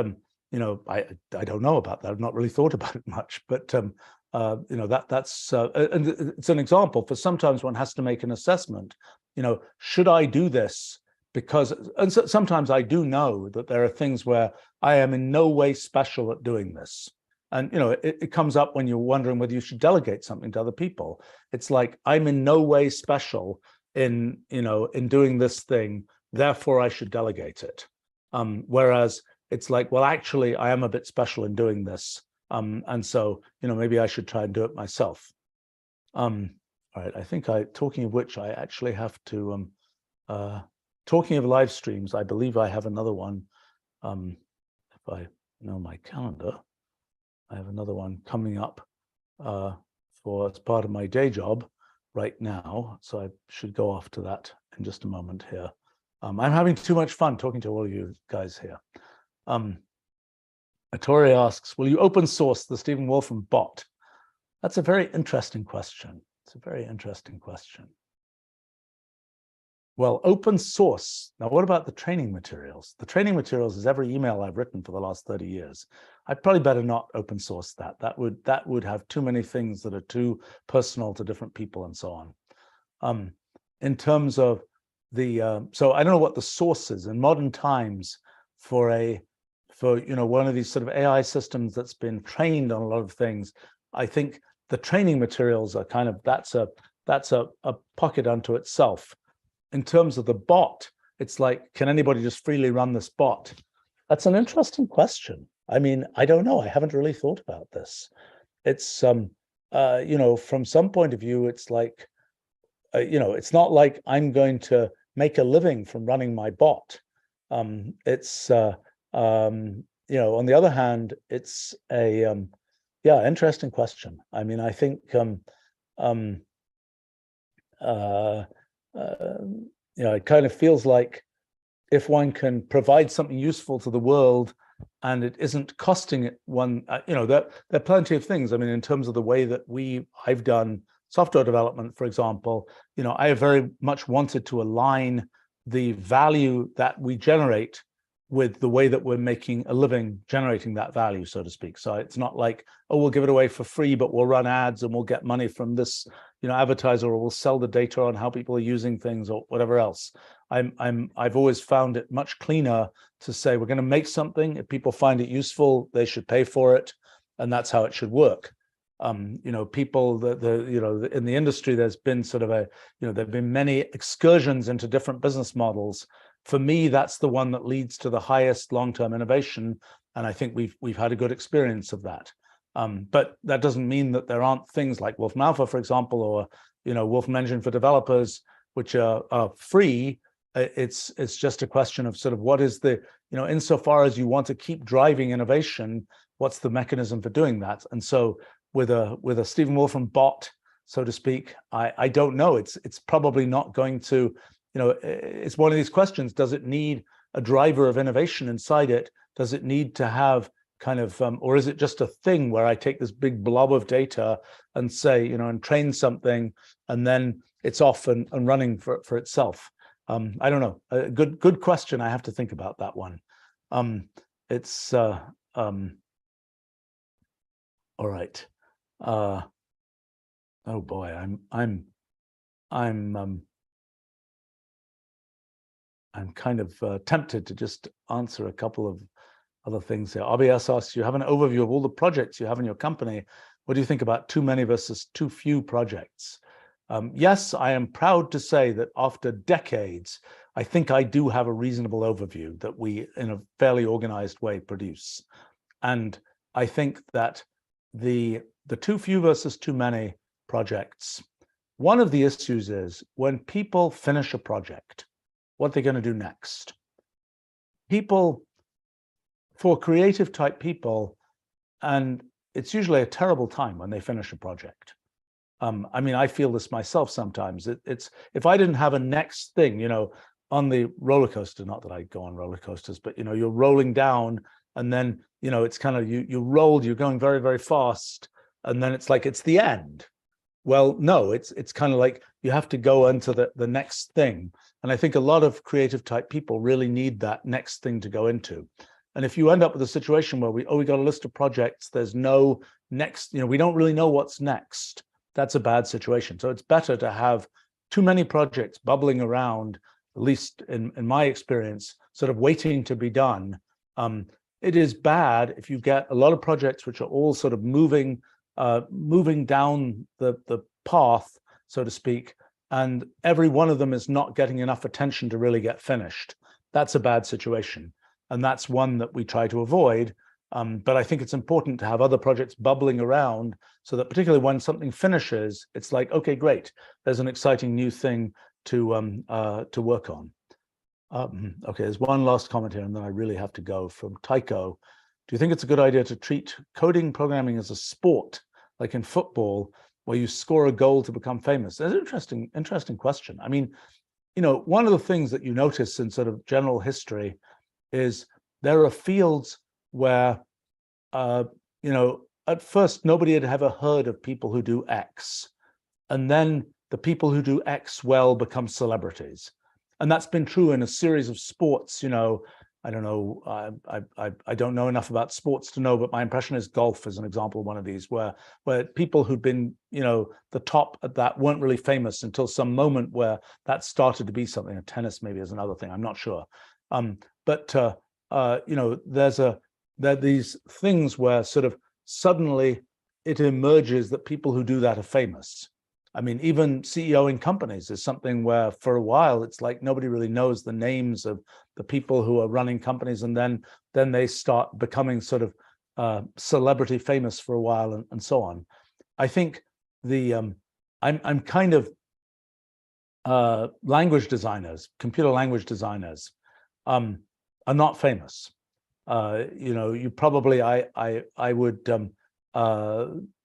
you know, I don't know about that. I've not really thought about it much, but you know, that's and it's an example for sometimes one has to make an assessment. You know, should I do this? Because, and so, sometimes I do know that there are things where I am in no way special at doing this. And, you know, it comes up when you're wondering whether you should delegate something to other people. It's like, I'm in no way special in, you know, in doing this thing, therefore I should delegate it. Whereas it's like, well, actually, I am a bit special in doing this. And so, you know, maybe I should try and do it myself. All right, I think talking of which, I actually have to, talking of live streams, I believe I have another one. If I know my calendar, I have another one coming up for as part of my day job right now. So I should go off to that in just a moment here. I'm having too much fun talking to all of you guys here. Atori asks, will you open source the Stephen Wolfram bot? That's a very interesting question. It's a very interesting question. Well, open source. Now, what about the training materials? The training materials is every email I've written for the last 30 years. I'd probably better not open source that. That would have too many things that are too personal to different people and so on. In terms of the, so I don't know what the source is in modern times for you know, one of these sort of AI systems that's been trained on a lot of things. I think the training materials are kind of, that's a pocket unto itself. In terms of the bot, it's like, can anybody just freely run this bot? That's an interesting question. I mean, I don't know. I haven't really thought about this. It's, from some point of view, it's like, it's not like I'm going to make a living from running my bot. On the other hand, it's a, interesting question. I mean, I think, it kind of feels like if one can provide something useful to the world and it isn't costing it one, there are plenty of things. I mean, in terms of the way that I've done software development, for example, I have very much wanted to align the value that we generate with the way that we're making a living generating that value, so to speak. So it's not like, oh, we'll give it away for free, but we'll run ads and we'll get money from this, advertiser, or we'll sell the data on how people are using things or whatever else. I've always found it much cleaner to say, we're going to make something. If people find it useful, they should pay for it. And that's how it should work. People in the industry, there's been sort of there've been many excursions into different business models. For me, that's the one that leads to the highest long-term innovation, and I think we've had a good experience of that. But that doesn't mean that there aren't things like Wolfram Alpha, for example, or Wolfram Engine for developers, which are free. It's just a question of sort of what is the insofar as you want to keep driving innovation, what's the mechanism for doing that? And so with a Stephen Wolfram bot, so to speak, I don't know. It's probably not going to. It's one of these questions. Does it need a driver of innovation inside it? Does it need to have kind of, or is it just a thing where I take this big blob of data and say, and train something, and then it's off and running for itself? I don't know. A good question. I have to think about that one. It's all right. Oh boy, I'm kind of tempted to just answer a couple of other things here. RBS asks, you have an overview of all the projects you have in your company. What do you think about too many versus too few projects? Yes, I am proud to say that after decades, I think I do have a reasonable overview that we, in a fairly organized way, produce. And I think that the too few versus too many projects, one of the issues is when people finish a project, what they're going to do next. People, for creative type people, and it's usually a terrible time when they finish a project. I mean, I feel this myself sometimes. It's if I didn't have a next thing, on the roller coaster, not that I go on roller coasters, but you're rolling down, and then it's kind of you rolled, you're going very, very fast, and then it's like it's the end. Well, no, it's kind of like you have to go into the next thing. And I think a lot of creative type people really need that next thing to go into. And if you end up with a situation where we got a list of projects, there's no next, we don't really know what's next. That's a bad situation. So it's better to have too many projects bubbling around, at least in my experience, sort of waiting to be done. It is bad if you get a lot of projects which are all sort of moving down the path, so to speak, and every one of them is not getting enough attention to really get finished. That's a bad situation. And that's one that we try to avoid. But I think it's important to have other projects bubbling around so that particularly when something finishes, it's like, okay, great, there's an exciting new thing to work on. Okay, there's one last comment here, and then I really have to go, from Tycho. Do you think it's a good idea to treat coding programming as a sport, like in football, where you score a goal to become famous? That's an interesting question. I mean, one of the things that you notice in sort of general history is there are fields where, at first nobody had ever heard of people who do X, and then the people who do X well become celebrities. And that's been true in a series of sports. I don't know, I don't know enough about sports to know, but my impression is golf is an example of one of these where people who'd been, the top at that weren't really famous until some moment where that started to be something. And tennis maybe is another thing, I'm not sure. But there are these things where sort of suddenly it emerges that people who do that are famous. I mean, even CEOing companies is something where for a while it's like nobody really knows the names of the people who are running companies, and then they start becoming sort of celebrity famous for a while, and so on. I think the I'm kind of language designers, computer language designers, are not famous. You probably I would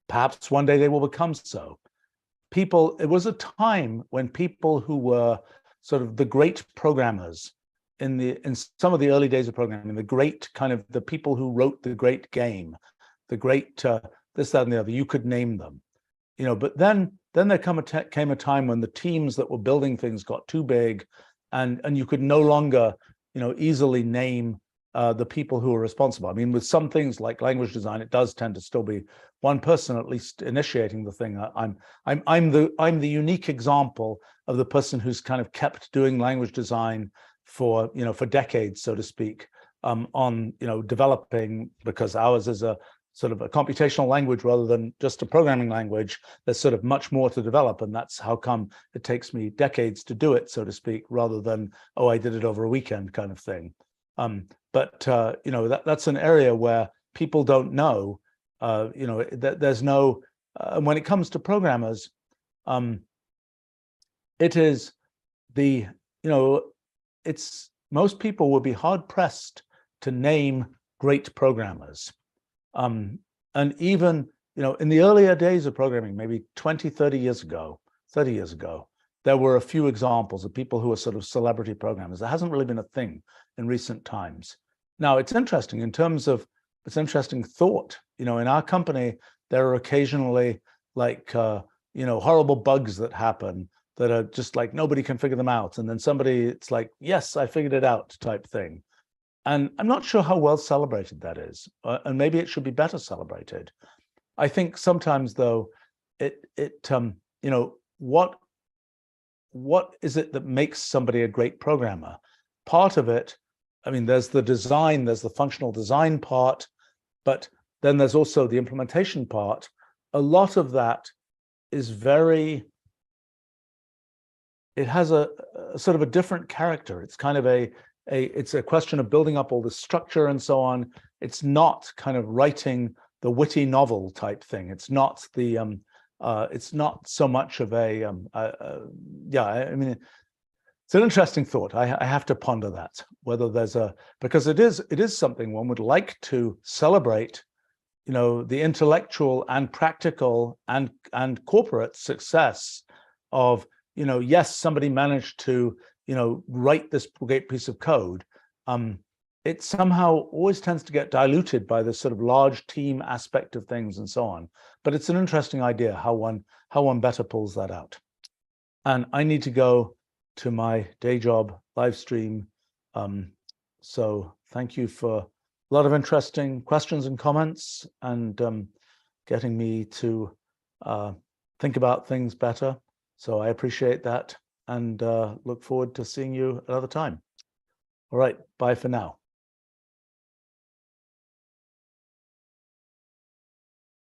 perhaps one day they will become so. It was a time when people who were sort of the great programmers in some of the early days of programming, the great kind of the people who wrote the great game, the great this, that, and the other, you could name them, but then there came a time when the teams that were building things got too big, and you could no longer, easily name the people who are responsible. I mean, with some things like language design, it does tend to still be one person at least initiating the thing. I'm the unique example of the person who's kind of kept doing language design for decades, so to speak, on developing, because ours is a sort of a computational language rather than just a programming language. There's sort of much more to develop, and that's how come it takes me decades to do it, so to speak, rather than, oh, I did it over a weekend kind of thing. But that's an area where people don't know. There's no. When it comes to programmers, it is the it's most people would be hard pressed to name great programmers. And even in the earlier days of programming, maybe 20, 30 years ago, there were a few examples of people who are sort of celebrity programmers. There hasn't really been a thing in recent times. Now, it's interesting in terms of, it's interesting thought. In our company, there are occasionally like, horrible bugs that happen that are just like nobody can figure them out. And then somebody, it's like, yes, I figured it out type thing. And I'm not sure how well celebrated that is. And maybe it should be better celebrated. I think sometimes, though, what is it that makes somebody a great programmer? Part of it, I mean, there's the design, there's the functional design part, but then there's also the implementation part. A lot of that is it has a sort of a different character. It's kind of it's a question of building up all the structure and so on. It's not kind of writing the witty novel type thing. It's not the it's not so much of a I mean, it's an interesting thought. I have to ponder that, whether there's because it is something one would like to celebrate, the intellectual and practical and corporate success of, yes, somebody managed to, write this great piece of code. It somehow always tends to get diluted by the sort of large team aspect of things and so on. But it's an interesting idea how one better pulls that out. And I need to go to my day job live stream. So thank you for a lot of interesting questions and comments, and getting me to think about things better. So I appreciate that, and look forward to seeing you another time. All right, bye for now.